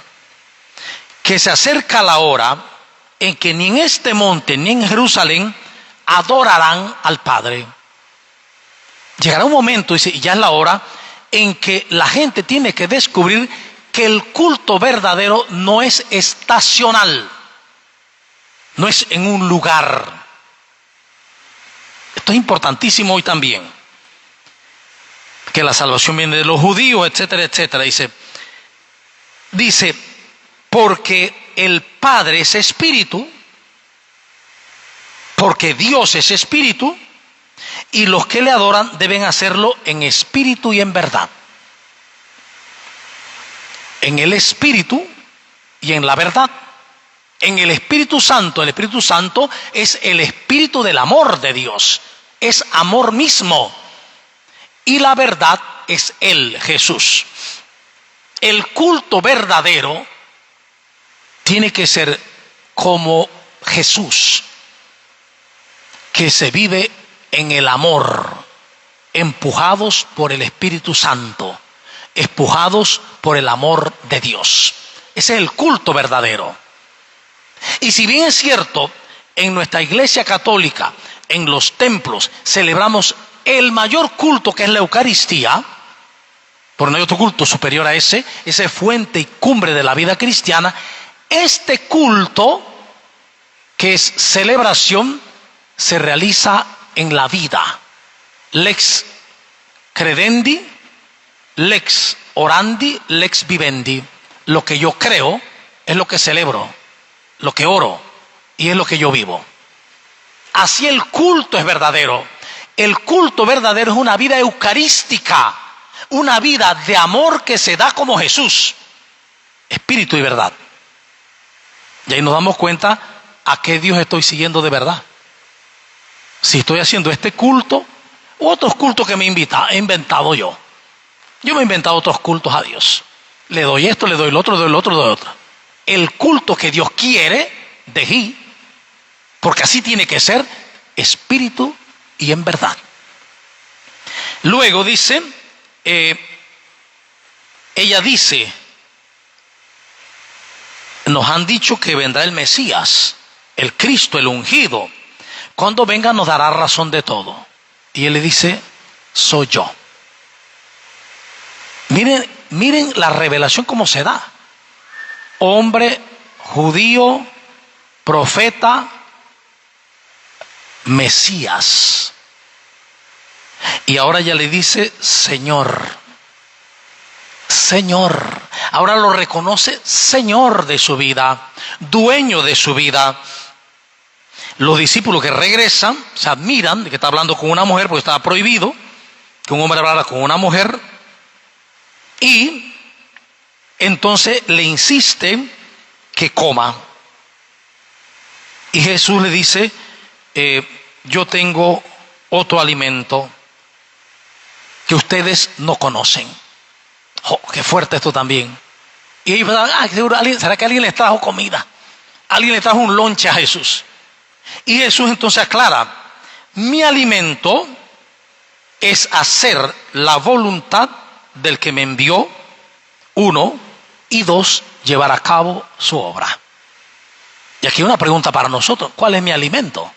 [SPEAKER 3] que se acerca la hora en que ni en este monte ni en Jerusalén adorarán al Padre. Llegará un momento, dice, y ya es la hora, en que la gente tiene que descubrir que el culto verdadero no es estacional, no es en un lugar. Esto es importantísimo hoy también, que la salvación viene de los judíos, etcétera, etcétera. Dice, porque el Padre es espíritu, porque Dios es espíritu, y los que le adoran deben hacerlo en espíritu y en verdad. En el espíritu y en la verdad. En el Espíritu Santo es el espíritu del amor de Dios, es amor mismo. Y la verdad es Él, Jesús. El culto verdadero tiene que ser como Jesús, que se vive en el amor, empujados por el Espíritu Santo, empujados por el amor de Dios. Ese es el culto verdadero. Y si bien es cierto, en nuestra iglesia católica, en los templos, celebramos el mayor culto, que es la Eucaristía, porque no hay otro culto superior a ese, esa es fuente y cumbre de la vida cristiana. Este culto, que es celebración, se realiza en la vida. Lex credendi, lex orandi, lex vivendi. Lo que yo creo es lo que celebro. lo que oro y es lo que yo vivo. Así el culto es verdadero. El culto verdadero es una vida eucarística, una vida de amor que se da como Jesús, espíritu y verdad. Y ahí nos damos cuenta a qué Dios estoy siguiendo de verdad. Si estoy haciendo este culto u otros cultos que me he inventado yo. Yo me he inventado otros cultos a Dios. Le doy esto, le doy lo otro, le doy lo otro, le doy lo otro. El culto que Dios quiere, dejí, porque así tiene que ser, espíritu y en verdad. Luego dice, ella dice, nos han dicho que vendrá el Mesías, el Cristo, el ungido. Cuando venga nos dará razón de todo. Y él le dice, soy yo. Miren la revelación cómo se da. Hombre, judío, profeta, Mesías. Y ahora ya le dice, Señor. Señor. Ahora lo reconoce Señor de su vida, dueño de su vida. Los discípulos que regresan se admiran de que está hablando con una mujer, porque estaba prohibido que un hombre hablara con una mujer. Y entonces le insiste que coma. Y Jesús le dice, yo tengo otro alimento que ustedes no conocen. Oh, qué fuerte esto también. Y ellos pensaban, ¿será que alguien les trajo comida? Alguien le trajo un lonche a Jesús. Y Jesús entonces aclara, mi alimento es hacer la voluntad del que me envió, 1, y 2, llevar a cabo su obra. Y aquí una pregunta para nosotros, ¿cuál es mi alimento?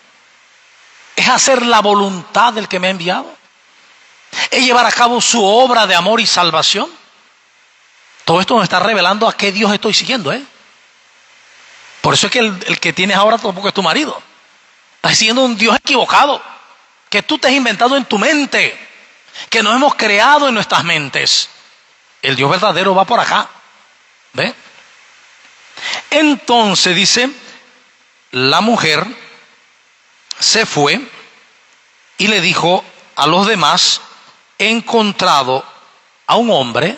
[SPEAKER 3] ¿Es hacer la voluntad del que me ha enviado? ¿Es llevar a cabo su obra de amor y salvación? Todo esto nos está revelando a qué Dios estoy siguiendo, Por eso es que el que tienes ahora tampoco es tu marido. Estás siguiendo un Dios equivocado, que tú te has inventado en tu mente, que nos hemos creado en nuestras mentes. El Dios verdadero va por acá. ¿Ve? Entonces dice, la mujer se fue y le dijo a los demás, he encontrado a un hombre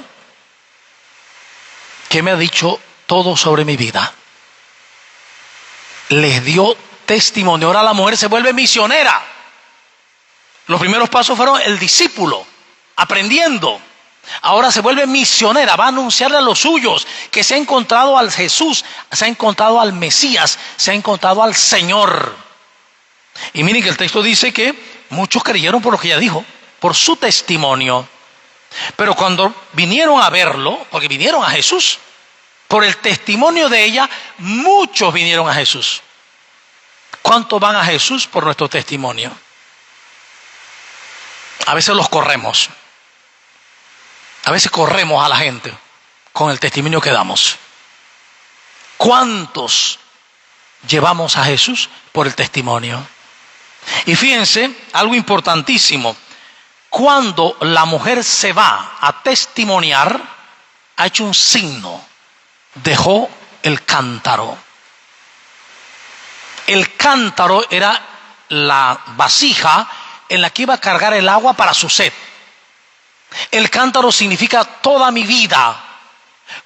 [SPEAKER 3] que me ha dicho todo sobre mi vida. Les dio testimonio. Ahora la mujer se vuelve misionera. Los primeros pasos fueron el discípulo, aprendiendo. Ahora se vuelve misionera, va a anunciarle a los suyos que se ha encontrado al Jesús, se ha encontrado al Mesías, se ha encontrado al Señor. Y miren que el texto dice que muchos creyeron por lo que ella dijo, por su testimonio. Pero cuando vinieron a verlo, porque vinieron a Jesús, por el testimonio de ella, muchos vinieron a Jesús. ¿Cuántos van a Jesús por nuestro testimonio? A veces los corremos. A veces corremos a la gente con el testimonio que damos. ¿Cuántos llevamos a Jesús por el testimonio? Y fíjense, algo importantísimo. Cuando la mujer se va a testimoniar, ha hecho un signo. Dejó el cántaro. El cántaro era la vasija en la que iba a cargar el agua para su sed. El cántaro significa toda mi vida,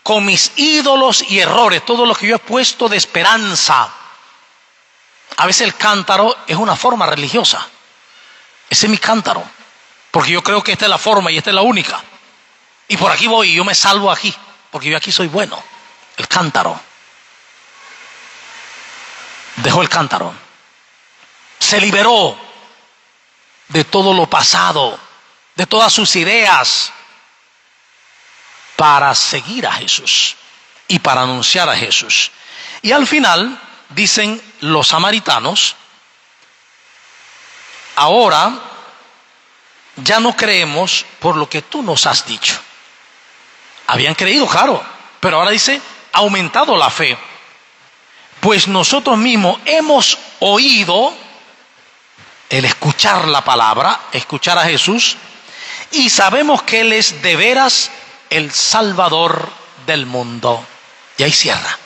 [SPEAKER 3] con mis ídolos y errores, todo lo que yo he puesto de esperanza. A veces el cántaro es una forma religiosa. Ese es mi cántaro, porque yo creo que esta es la forma y esta es la única. Y por aquí voy y yo me salvo aquí, porque yo aquí soy bueno. El cántaro. Dejó el cántaro. Se liberó de todo lo pasado, de todas sus ideas, para seguir a Jesús y para anunciar a Jesús. Y al final dicen los samaritanos, ahora ya no creemos por lo que tú nos has dicho. Habían creído, claro, pero ahora dice, ha aumentado la fe. Pues nosotros mismos hemos oído el escuchar la palabra, escuchar a Jesús, y sabemos que Él es de veras el Salvador del mundo. Y ahí cierra.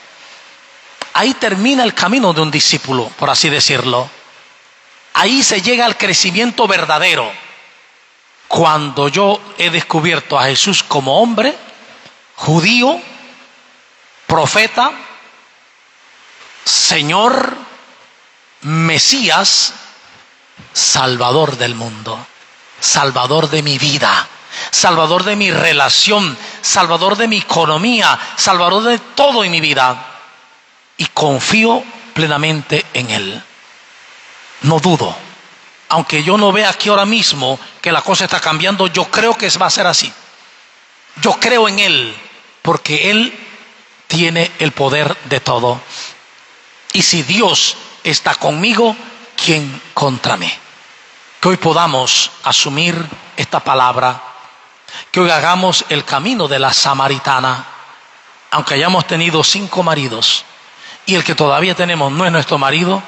[SPEAKER 3] Ahí termina el camino de un discípulo, por así decirlo. Ahí se llega al crecimiento verdadero. Cuando yo he descubierto a Jesús como hombre, judío, profeta, Señor, Mesías, Salvador del mundo, Salvador de mi vida, Salvador de mi relación, Salvador de mi economía, Salvador de todo en mi vida. Y confío plenamente en Él. No dudo. Aunque yo no vea aquí ahora mismo que la cosa está cambiando, yo creo que va a ser así. Yo creo en Él, porque Él tiene el poder de todo. Y si Dios está conmigo, ¿quién contra mí? Que hoy podamos asumir esta palabra, que hoy hagamos el camino de la samaritana, aunque hayamos tenido 5 maridos, y el que todavía tenemos no es nuestro marido,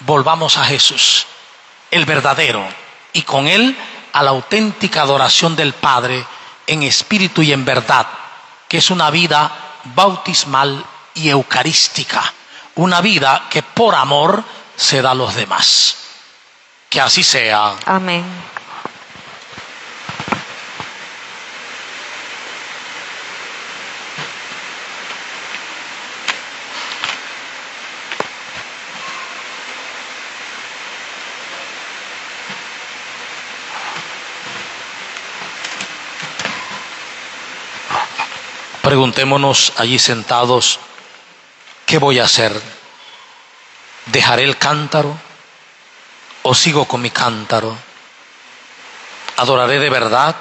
[SPEAKER 3] volvamos a Jesús, el verdadero, y con Él a la auténtica adoración del Padre en espíritu y en verdad, que es una vida bautismal y eucarística, una vida que por amor se da a los demás. Que así sea.
[SPEAKER 2] Amén.
[SPEAKER 3] Preguntémonos allí sentados, ¿qué voy a hacer? ¿Dejaré el cántaro o sigo con mi cántaro? ¿Adoraré de verdad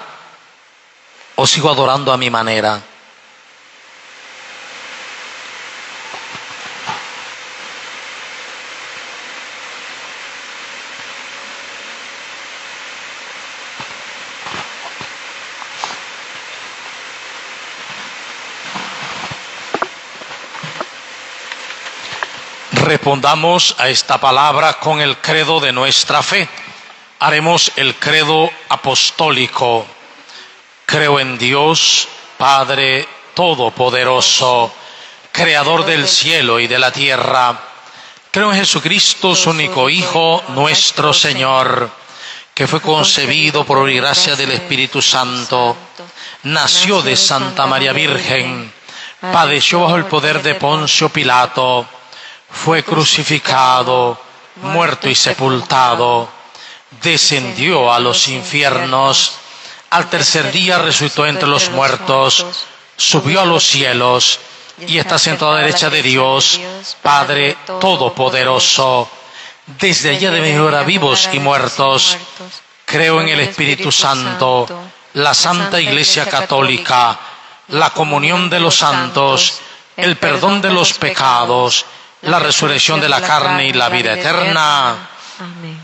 [SPEAKER 3] o sigo adorando a mi manera? Respondamos a esta palabra con el credo de nuestra fe. Haremos el credo apostólico. Creo en Dios, Padre Todopoderoso, Creador del cielo y de la tierra. Creo en Jesucristo, su único Hijo, nuestro Señor, que fue concebido por gracia del Espíritu Santo, nació de Santa María Virgen, padeció bajo el poder de Poncio Pilato, fue crucificado, muerto y sepultado, descendió a los infiernos, al tercer día resucitó entre los muertos, subió a los cielos y está sentado a la derecha de Dios, Padre Todopoderoso. Desde allá de venir a vivos y muertos. Creo en el Espíritu Santo, la Santa Iglesia Católica, la comunión de los santos, el perdón de los pecados, la resurrección de la carne y la vida eterna.
[SPEAKER 2] Amén.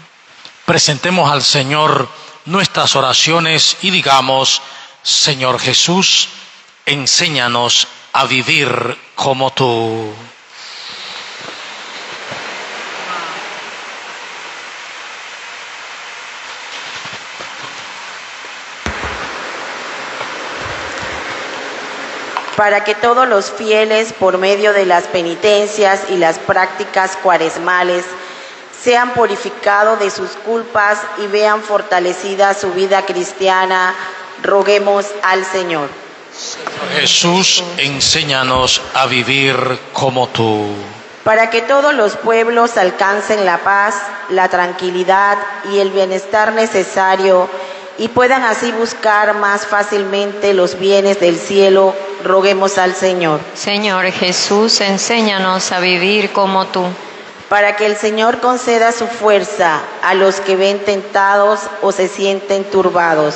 [SPEAKER 3] Presentemos al Señor nuestras oraciones y digamos: Señor Jesús, enséñanos a vivir como tú.
[SPEAKER 4] Para que todos los fieles, por medio de las penitencias y las prácticas cuaresmales, sean purificados de sus culpas y vean fortalecida su vida cristiana, roguemos al Señor.
[SPEAKER 3] Jesús, enséñanos a vivir como tú.
[SPEAKER 4] Para que todos los pueblos alcancen la paz, la tranquilidad y el bienestar necesario y puedan así buscar más fácilmente los bienes del cielo, roguemos al Señor.
[SPEAKER 2] Señor Jesús, enséñanos a vivir como tú.
[SPEAKER 4] Para que el Señor conceda su fuerza a los que ven tentados o se sienten turbados,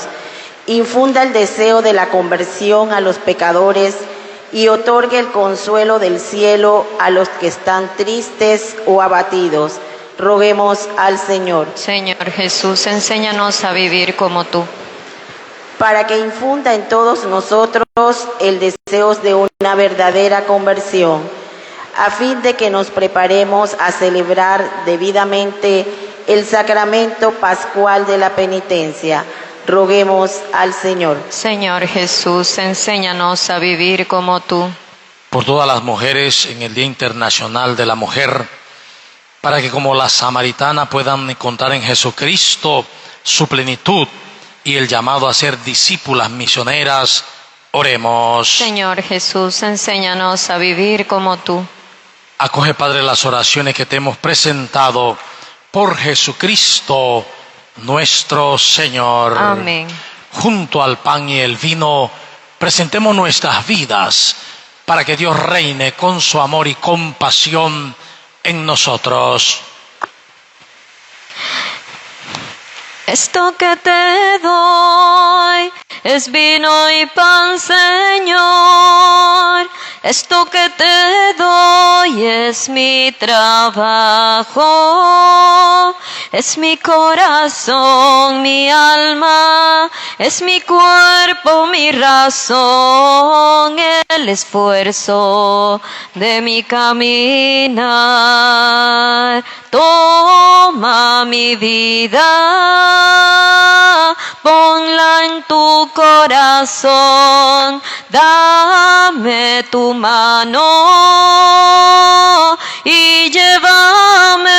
[SPEAKER 4] infunda el deseo de la conversión a los pecadores y otorgue el consuelo del cielo a los que están tristes o abatidos. Roguemos al Señor.
[SPEAKER 2] Señor Jesús, enséñanos a vivir como tú.
[SPEAKER 4] Para que infunda en todos nosotros el deseo de una verdadera conversión, a fin de que nos preparemos a celebrar debidamente el sacramento pascual de la penitencia. Roguemos al Señor.
[SPEAKER 2] Señor Jesús, enséñanos a vivir como tú.
[SPEAKER 3] por todas las mujeres en el Día Internacional de la Mujer, para que como la samaritana puedan encontrar en Jesucristo su plenitud y el llamado a ser discípulas misioneras. Oremos.
[SPEAKER 2] Señor Jesús, enséñanos a vivir como tú.
[SPEAKER 3] Acoge, Padre, las oraciones que te hemos presentado por Jesucristo nuestro Señor.
[SPEAKER 2] Amén.
[SPEAKER 3] Junto al pan y el vino, presentemos nuestras vidas para que Dios reine con su amor y compasión en nosotros.
[SPEAKER 2] Esto que te doy es vino y pan, Señor. Esto que te doy es mi trabajo, es mi corazón, mi alma, es mi cuerpo, mi razón, el esfuerzo de mi caminar. Toma mi vida, ponla en tu corazón, dame tu mano y llévame.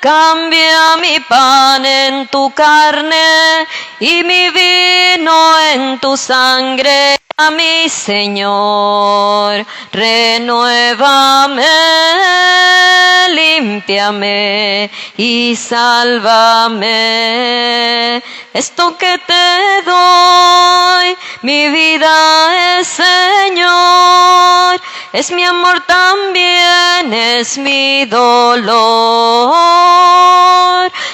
[SPEAKER 2] Cambia mi pan en tu carne y mi vino en tu sangre. A mi Señor, renuévame, límpiame y sálvame. Esto que te doy, mi vida es, Señor, es mi amor también, es mi dolor,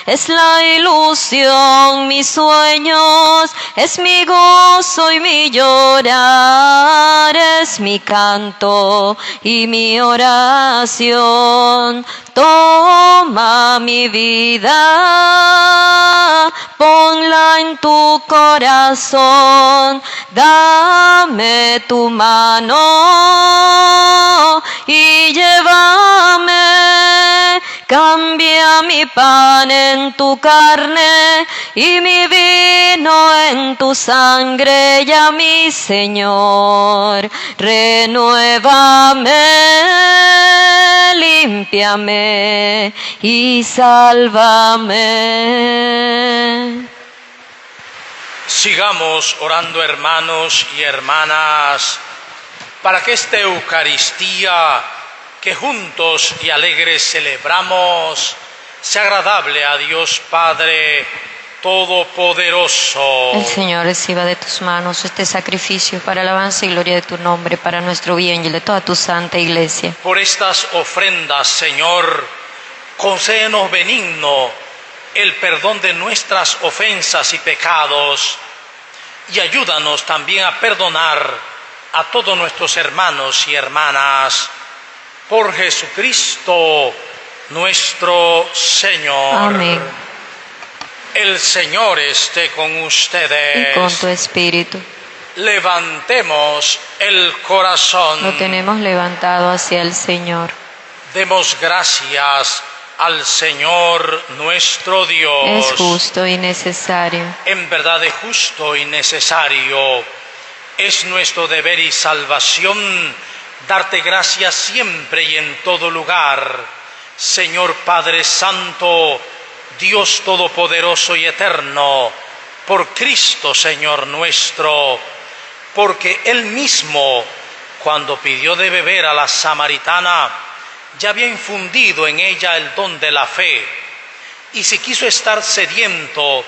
[SPEAKER 2] es la ilusión, mis sueños, es mi gozo y mi llorar, es mi canto y mi oración. Toma mi vida, ponla en tu corazón, dame tu mano y llévame. Cambia mi pan en tu carne y mi vino en tu sangre. Y a mi Señor, renuévame, límpiame y sálvame.
[SPEAKER 3] Sigamos orando, hermanos y hermanas, para que esta Eucaristía que juntos y alegres celebramos sea agradable a Dios Padre Todopoderoso.
[SPEAKER 2] El Señor reciba de tus manos este sacrificio para alabanza y gloria de tu nombre, para nuestro bien y el de toda tu santa Iglesia.
[SPEAKER 3] Por estas ofrendas, Señor, concédenos benigno el perdón de nuestras ofensas y pecados, y ayúdanos también a perdonar a todos nuestros hermanos y hermanas. Por Jesucristo nuestro Señor.
[SPEAKER 2] Amén.
[SPEAKER 3] El Señor esté con ustedes.
[SPEAKER 2] Y con tu espíritu.
[SPEAKER 3] Levantemos el corazón.
[SPEAKER 2] Lo tenemos levantado hacia el Señor.
[SPEAKER 3] Demos gracias al Señor nuestro Dios.
[SPEAKER 2] Es justo y necesario.
[SPEAKER 3] En verdad es justo y necesario. Es nuestro deber y salvación darte gracias siempre y en todo lugar, Señor Padre Santo, Dios Todopoderoso y Eterno, por Cristo Señor nuestro, porque Él mismo, cuando pidió de beber a la samaritana, ya había infundido en ella el don de la fe, y si quiso estar sediento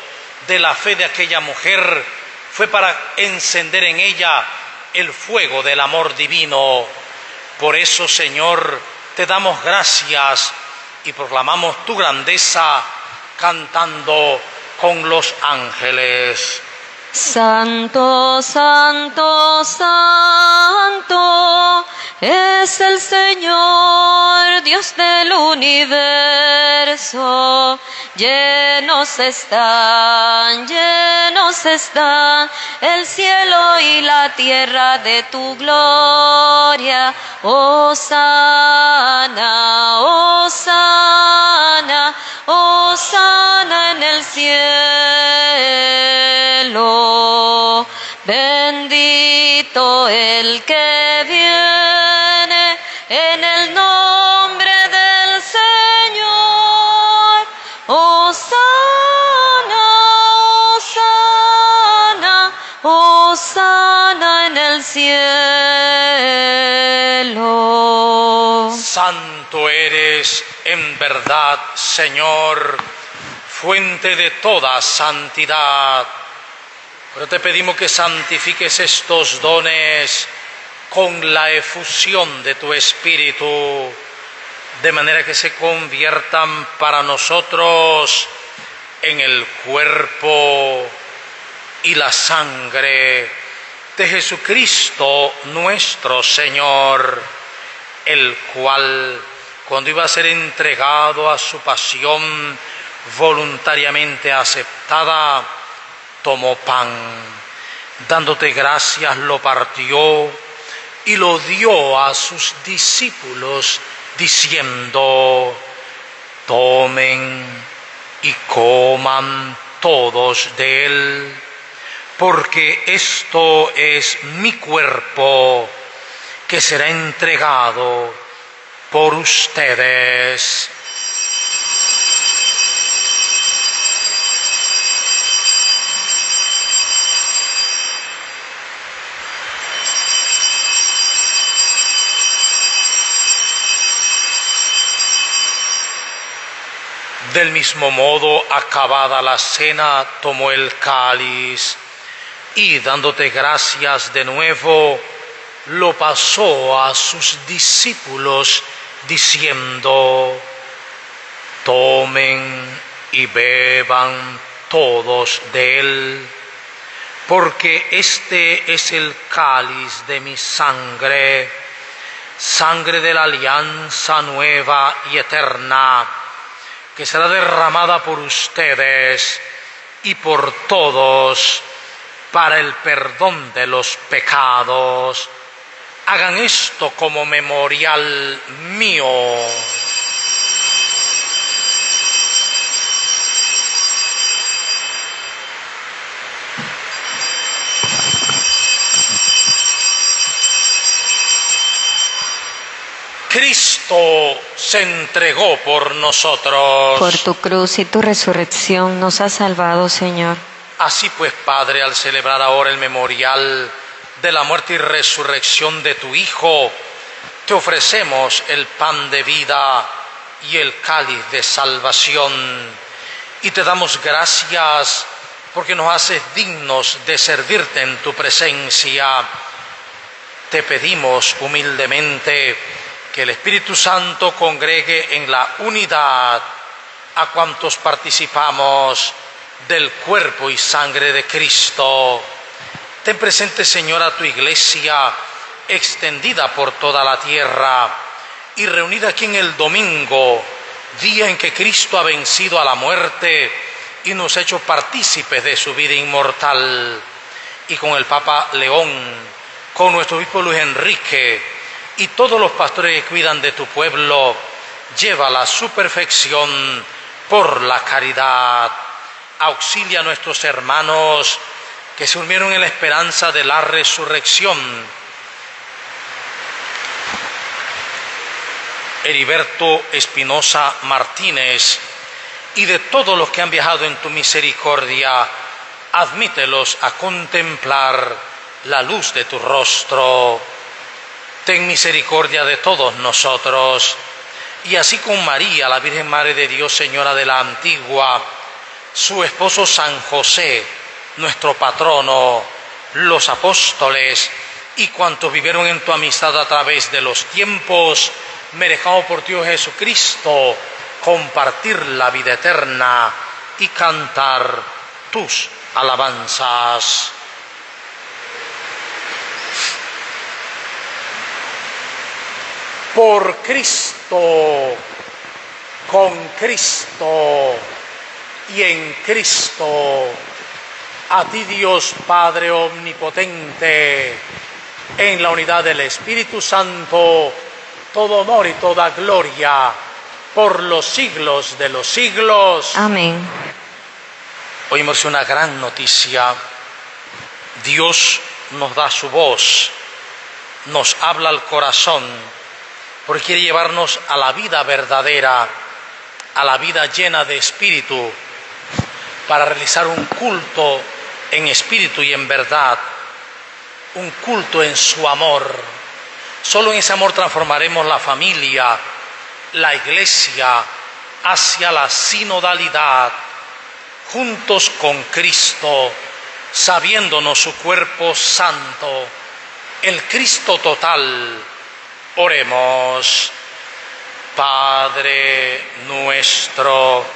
[SPEAKER 3] de la fe de aquella mujer, fue para encender en ella el fuego del amor divino. Por eso, Señor, te damos gracias y proclamamos tu grandeza cantando con los ángeles.
[SPEAKER 2] Santo, santo, santo es el Señor, Dios del universo. Llenos están el cielo y la tierra de tu gloria. Hosana, hosana, hosana en el cielo. Bendito bendito el que viene en el nombre del Señor. Hosana, hosana, hosana en el cielo.
[SPEAKER 3] Santo eres en verdad, Señor, fuente de toda santidad. Pero te pedimos que santifiques estos dones con la efusión de tu Espíritu, de manera que se conviertan para nosotros en el cuerpo y la sangre de Jesucristo nuestro Señor, el cual, cuando iba a ser entregado a su pasión voluntariamente aceptada, tomó pan, dándote gracias, lo partió y lo dio a sus discípulos, diciendo: tomen y coman todos de él, porque esto es mi cuerpo, que será entregado por ustedes. Del mismo modo, acabada la cena, tomó el cáliz y, dándote gracias de nuevo, lo pasó a sus discípulos, diciendo: tomen y beban todos de él, porque este es el cáliz de mi sangre, sangre de la alianza nueva y eterna, que será derramada por ustedes y por todos para el perdón de los pecados. Hagan esto como memorial mío. Cristo se entregó por nosotros.
[SPEAKER 2] Por tu cruz y tu resurrección nos has salvado, Señor.
[SPEAKER 3] Así pues, Padre, al celebrar ahora el memorial de la muerte y resurrección de tu Hijo, te ofrecemos el pan de vida y el cáliz de salvación, y te damos gracias porque nos haces dignos de servirte en tu presencia. Te pedimos humildemente que el Espíritu Santo congregue en la unidad a cuantos participamos del cuerpo y sangre de Cristo. Ten presente, Señor, a tu iglesia extendida por toda la tierra y reunida aquí en el domingo, día en que Cristo ha vencido a la muerte y nos ha hecho partícipes de su vida inmortal. Y con el Papa León, con nuestro obispo Luis Enrique y todos los pastores que cuidan de tu pueblo, llévala a su perfección por la caridad. Auxilia a nuestros hermanos que se durmieron en la esperanza de la resurrección. Heriberto Espinosa Martínez, y de todos los que han viajado en tu misericordia, admítelos a contemplar la luz de tu rostro. Ten misericordia de todos nosotros, y así con María, la Virgen Madre de Dios, Señora de la Antigua, su esposo San José, nuestro patrono, los apóstoles y cuantos vivieron en tu amistad a través de los tiempos, merezcamos por ti, oh Jesucristo, compartir la vida eterna y cantar tus alabanzas. Por Cristo, con Cristo y en Cristo, a ti Dios Padre omnipotente, en la unidad del Espíritu Santo, todo honor y toda gloria por los siglos de los siglos.
[SPEAKER 2] Amén.
[SPEAKER 3] Oímos una gran noticia. Dios nos da su voz, nos habla al corazón, porque quiere llevarnos a la vida verdadera, a la vida llena de espíritu, para realizar un culto en espíritu y en verdad, un culto en su amor. Solo en ese amor transformaremos la familia, la iglesia, hacia la sinodalidad, juntos con Cristo, sabiéndonos su cuerpo santo, el Cristo total. Oremos. Padre nuestro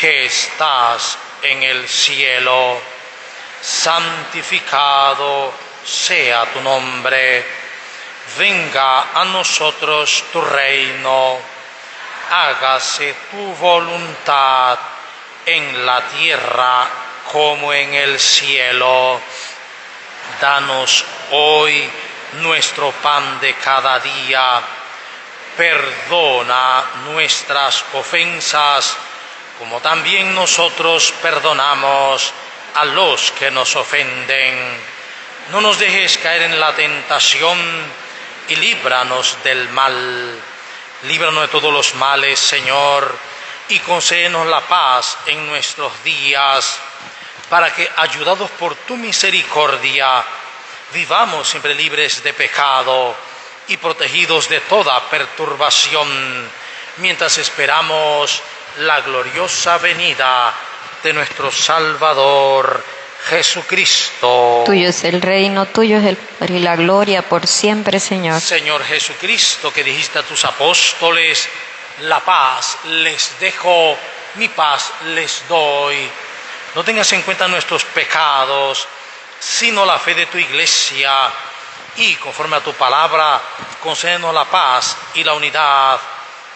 [SPEAKER 3] que estás en el cielo, santificado sea tu nombre. Venga a nosotros tu reino. Hágase tu voluntad en la tierra como en el cielo. Danos hoy nuestro pan de cada día. Perdona nuestras ofensas, como también nosotros perdonamos a los que nos ofenden. No nos dejes caer en la tentación y líbranos del mal. Líbranos de todos los males, Señor, y concédenos la paz en nuestros días, para que, ayudados por tu misericordia, vivamos siempre libres de pecado y protegidos de toda perturbación, mientras esperamos la gloriosa venida de nuestro Salvador Jesucristo.
[SPEAKER 2] Tuyo es el reino, tuyo es el poder y la gloria por siempre, Señor.
[SPEAKER 3] Señor Jesucristo, que dijiste a tus apóstoles, la paz les dejo, mi paz les doy. No tengas en cuenta nuestros pecados, sino la fe de tu iglesia, y conforme a tu palabra, concédenos la paz y la unidad.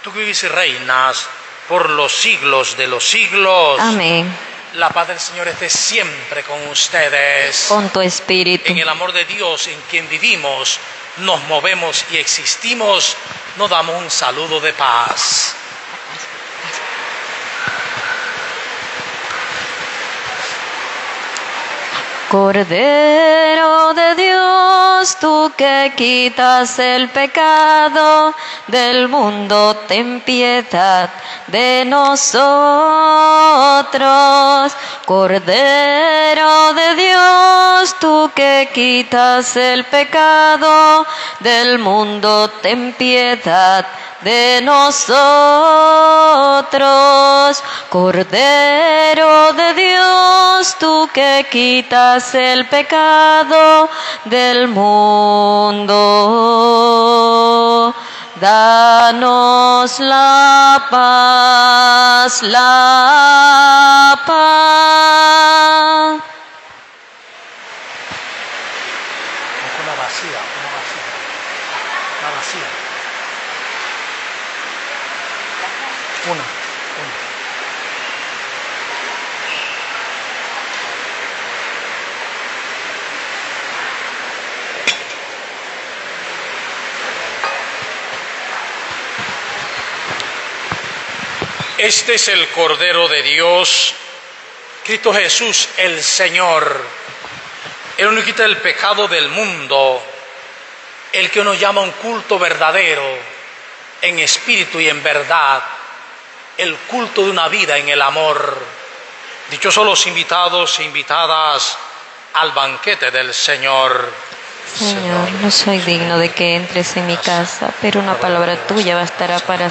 [SPEAKER 3] Tú que vives y reinas por los siglos de los siglos.
[SPEAKER 2] Amén.
[SPEAKER 3] La paz del Señor esté siempre con ustedes.
[SPEAKER 2] Con tu espíritu.
[SPEAKER 3] En el amor de Dios, en quien vivimos, nos movemos y existimos, nos damos un saludo de paz.
[SPEAKER 2] Cordero de Dios, tú que quitas el pecado del mundo, ten piedad de nosotros. Cordero de Dios, tú que quitas el pecado del mundo, ten piedad de nosotros. Cordero de Dios, tú que quitas el pecado del mundo, danos la paz, la paz.
[SPEAKER 3] Una vacía. Una. Este es el Cordero de Dios, Cristo Jesús, el Señor, el que quita el pecado del mundo, el que nos llama a un culto verdadero, en espíritu y en verdad, el culto de una vida en el amor. Dichosos los invitados e invitadas al banquete del Señor.
[SPEAKER 2] Señor, no soy digno de que entres en mi casa, pero una palabra tuya bastará para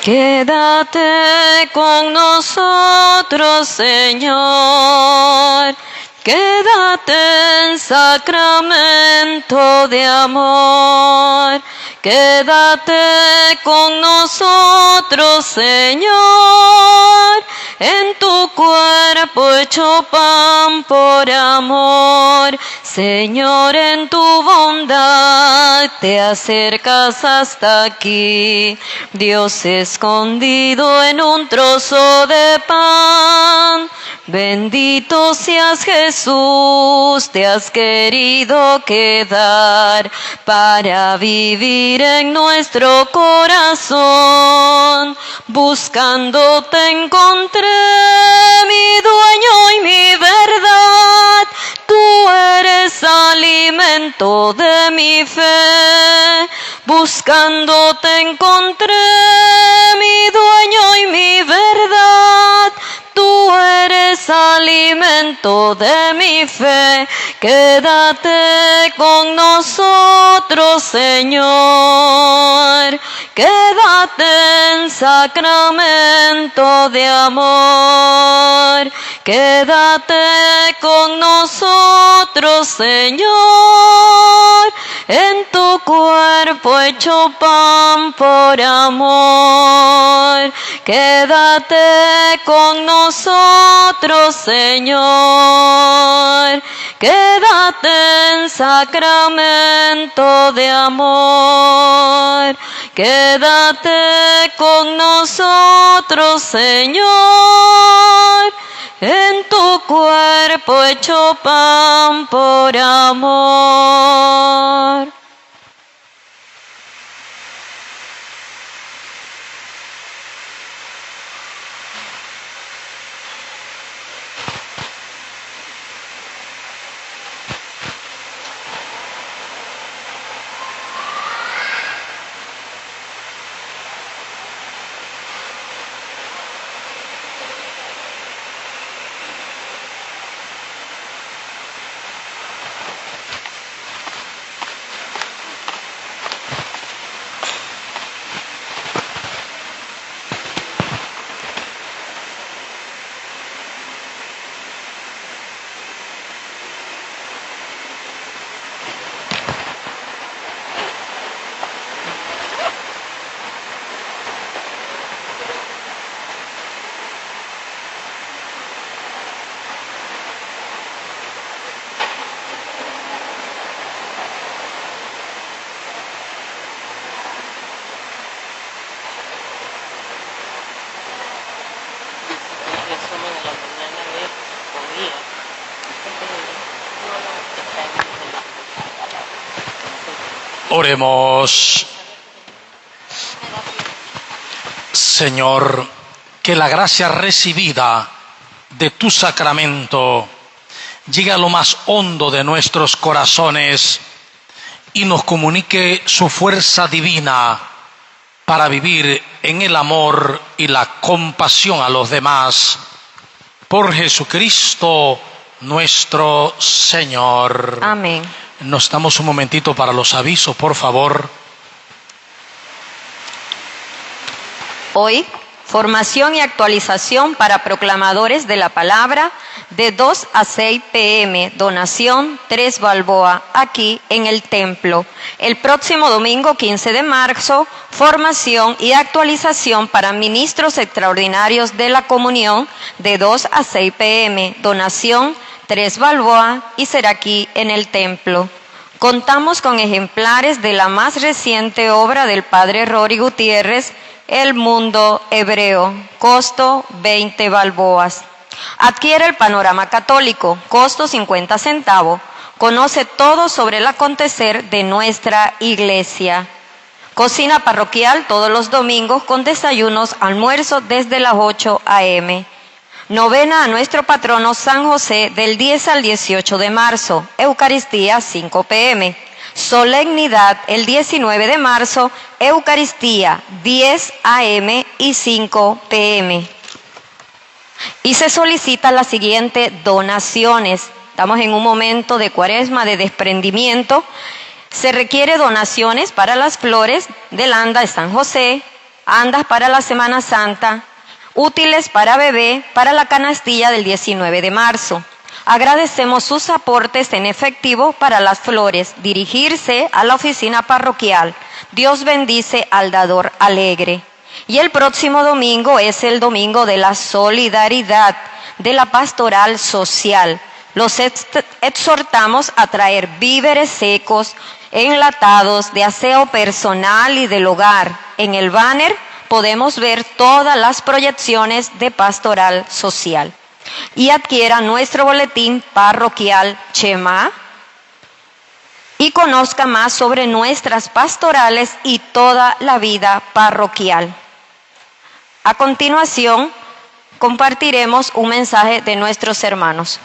[SPEAKER 2] Quédate con nosotros, Señor. Quédate en sacramento de amor. Quédate con nosotros, Señor, en tu cuerpo hecho pan por amor. Señor, en tu bondad te acercas hasta aquí. Dios escondido en un trozo de pan. Bendito seas, Jesús, te has querido quedar para vivir en nuestro corazón. Buscándote encontré mi dueño y mi verdad. Tú eres alimento de mi fe. Buscándote encontré mi dueño y mi verdad. Tú eres alimento de mi fe. Quédate con nosotros, Señor. Quédate en sacramento de amor. Quédate con nosotros, Señor, en tu cuerpo hecho pan por amor. Quédate con nosotros, Señor. Quédate en sacramento de amor. Quédate con nosotros, Señor, en tu cuerpo hecho pan por amor.
[SPEAKER 3] Oremos. Señor, que la gracia recibida de tu sacramento llegue a lo más hondo de nuestros corazones y nos comunique su fuerza divina para vivir en el amor y la compasión a los demás. Por Jesucristo nuestro Señor.
[SPEAKER 2] Amén.
[SPEAKER 3] Nos damos un momentito para los avisos, por favor.
[SPEAKER 2] Hoy, formación y actualización para proclamadores de la palabra de 2 a 6 p.m. Donación 3 Balboa, aquí en el templo. El próximo domingo 15 de marzo, formación y actualización para ministros extraordinarios de la comunión de 2 a 6 p.m. Donación 3 Balboa y será aquí en el templo. Contamos con ejemplares de la más reciente obra del padre Rory Gutiérrez, El Mundo Hebreo, costo 20 balboas. Adquiere el Panorama Católico, costo 50 centavos. Conoce todo sobre el acontecer de nuestra iglesia. Cocina parroquial todos los domingos con desayunos, almuerzos desde las 8 a.m. Novena a nuestro patrono San José del 10 al 18 de marzo, Eucaristía 5 p.m. Solemnidad el 19 de marzo, Eucaristía 10 a.m. y 5 p.m. Y se solicita las siguientes donaciones. Estamos en un momento de cuaresma, de desprendimiento. Se requiere donaciones para las flores del anda de San José, andas para la Semana Santa, útiles para bebé, para la canastilla del 19 de marzo. Agradecemos sus aportes en efectivo para las flores. Dirigirse a la oficina parroquial. Dios bendice al dador alegre. Y el próximo domingo es el domingo de la solidaridad, de la pastoral social. Los exhortamos a traer víveres secos, enlatados, de aseo personal y del hogar. En el banner podemos ver todas las proyecciones de pastoral social. Y adquiera nuestro boletín parroquial Chema y conozca más sobre nuestras pastorales y toda la vida parroquial. A continuación, compartiremos un mensaje de nuestros hermanos.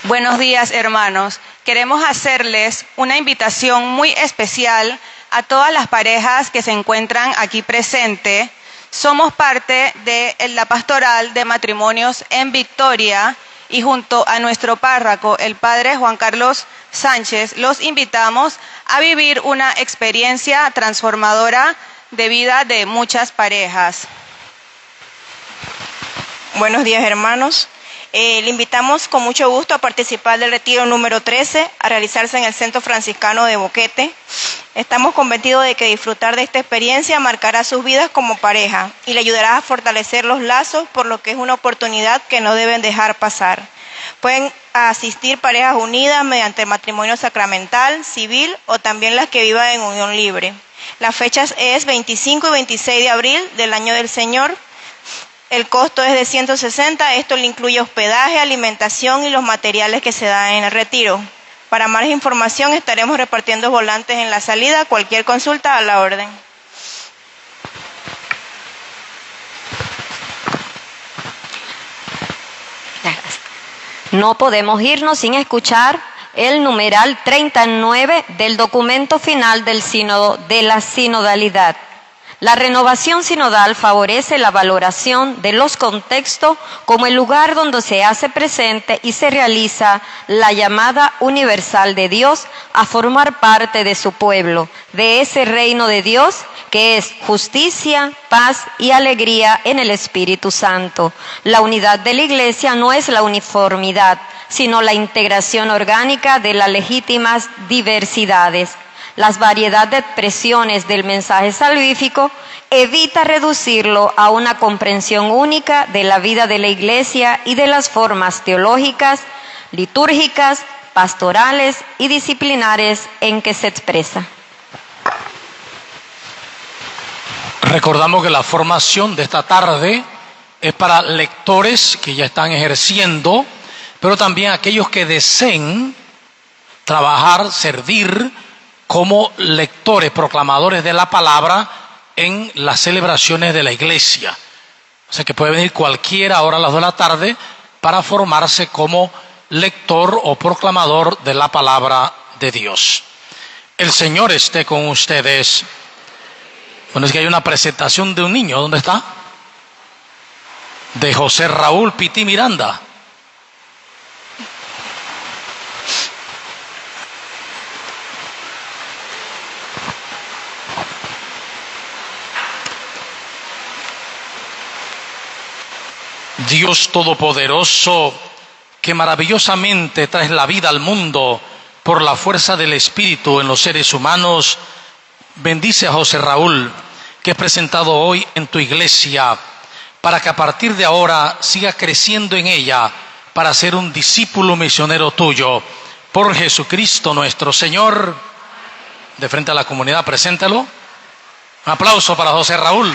[SPEAKER 7] Buenos días, hermanos. Queremos hacerles una invitación muy especial a todas las parejas que se encuentran aquí presentes. Somos parte de la pastoral de matrimonios en Victoria y junto a nuestro párroco, el padre Juan Carlos Sánchez, los invitamos a vivir una experiencia transformadora de vida de muchas parejas.
[SPEAKER 8] Buenos días, hermanos. Le invitamos con mucho gusto a participar del retiro número 13, a realizarse en el Centro Franciscano de Boquete. Estamos convencidos de que disfrutar de esta experiencia marcará sus vidas como pareja y le ayudará a fortalecer los lazos, por lo que es una oportunidad que no deben dejar pasar. Pueden asistir parejas unidas mediante matrimonio sacramental, civil o también las que vivan en unión libre. Las fechas es 25 y 26 de abril del año del Señor. El costo es de 160, esto le incluye hospedaje, alimentación y los materiales que se dan en el retiro. Para más información estaremos repartiendo volantes en la salida, cualquier consulta a la orden.
[SPEAKER 2] No podemos irnos sin escuchar el numeral 39 del documento final del sínodo de la sinodalidad. La renovación sinodal favorece la valoración de los contextos como el lugar donde se hace presente y se realiza la llamada universal de Dios a formar parte de su pueblo, de ese reino de Dios que es justicia, paz y alegría en el Espíritu Santo. La unidad de la Iglesia no es la uniformidad, sino la integración orgánica de las legítimas diversidades. Las variedades de expresiones del mensaje salvífico evita reducirlo a una comprensión única de la vida de la Iglesia y de las formas teológicas, litúrgicas, pastorales y disciplinares en que se expresa.
[SPEAKER 3] Recordamos que la formación de esta tarde es para lectores que ya están ejerciendo, pero también aquellos que deseen trabajar, servir como lectores, proclamadores de la palabra en las celebraciones de la iglesia. O sea que puede venir cualquiera ahora a las 2 de la tarde para formarse como lector o proclamador de la palabra de Dios. El Señor esté con ustedes. Bueno, es que hay una presentación de un niño. ¿Dónde está? De José Raúl Piti Miranda. Dios Todopoderoso, que maravillosamente traes la vida al mundo por la fuerza del Espíritu en los seres humanos, bendice a José Raúl, que es presentado hoy en tu iglesia, para que a partir de ahora siga creciendo en ella, para ser un discípulo misionero tuyo, por Jesucristo nuestro Señor. De frente a la comunidad, preséntalo. Un aplauso para José Raúl.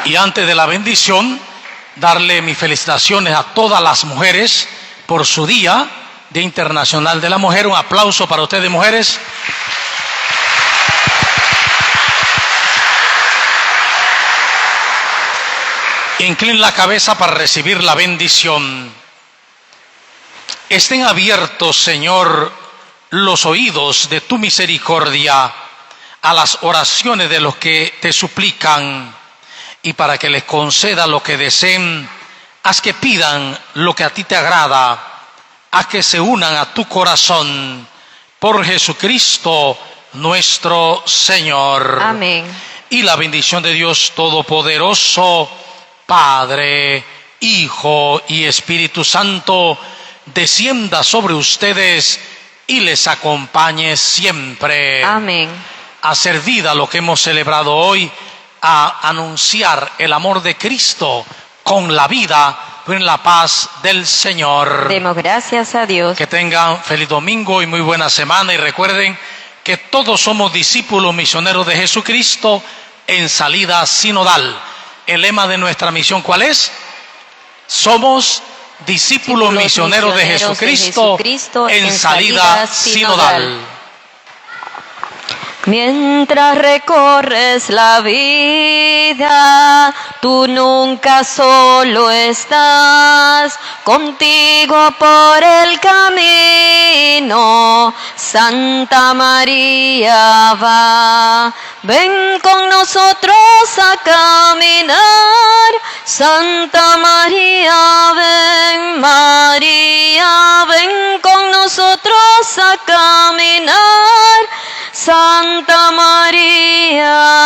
[SPEAKER 3] Y antes de la bendición, darle mis felicitaciones a todas las mujeres por su Día Internacional de la Mujer. Un aplauso para ustedes, mujeres. Inclinen la cabeza para recibir la bendición. Estén abiertos, Señor, los oídos de tu misericordia a las oraciones de los que te suplican, y para que les conceda lo que deseen, haz que pidan lo que a ti te agrada, haz que se unan a tu corazón, por Jesucristo nuestro Señor.
[SPEAKER 2] Amén.
[SPEAKER 3] Y la bendición de Dios Todopoderoso, Padre, Hijo y Espíritu Santo, descienda sobre ustedes y les acompañe siempre.
[SPEAKER 2] Amén.
[SPEAKER 3] A hacer vida lo que hemos celebrado hoy, a anunciar el amor de Cristo con la vida, en la paz del Señor.
[SPEAKER 2] Demos gracias a Dios.
[SPEAKER 3] Que tengan feliz domingo y muy buena semana, y recuerden que todos somos discípulos misioneros de Jesucristo en salida sinodal. El lema de nuestra misión, ¿cuál es? Somos discípulos misioneros de Jesucristo en salida sinodal.
[SPEAKER 2] Mientras recorres la vida, tú nunca solo estás, contigo por el camino, Santa María va. Ven con nosotros a caminar, Santa María, ven, María, ven con nosotros a caminar, Santa María.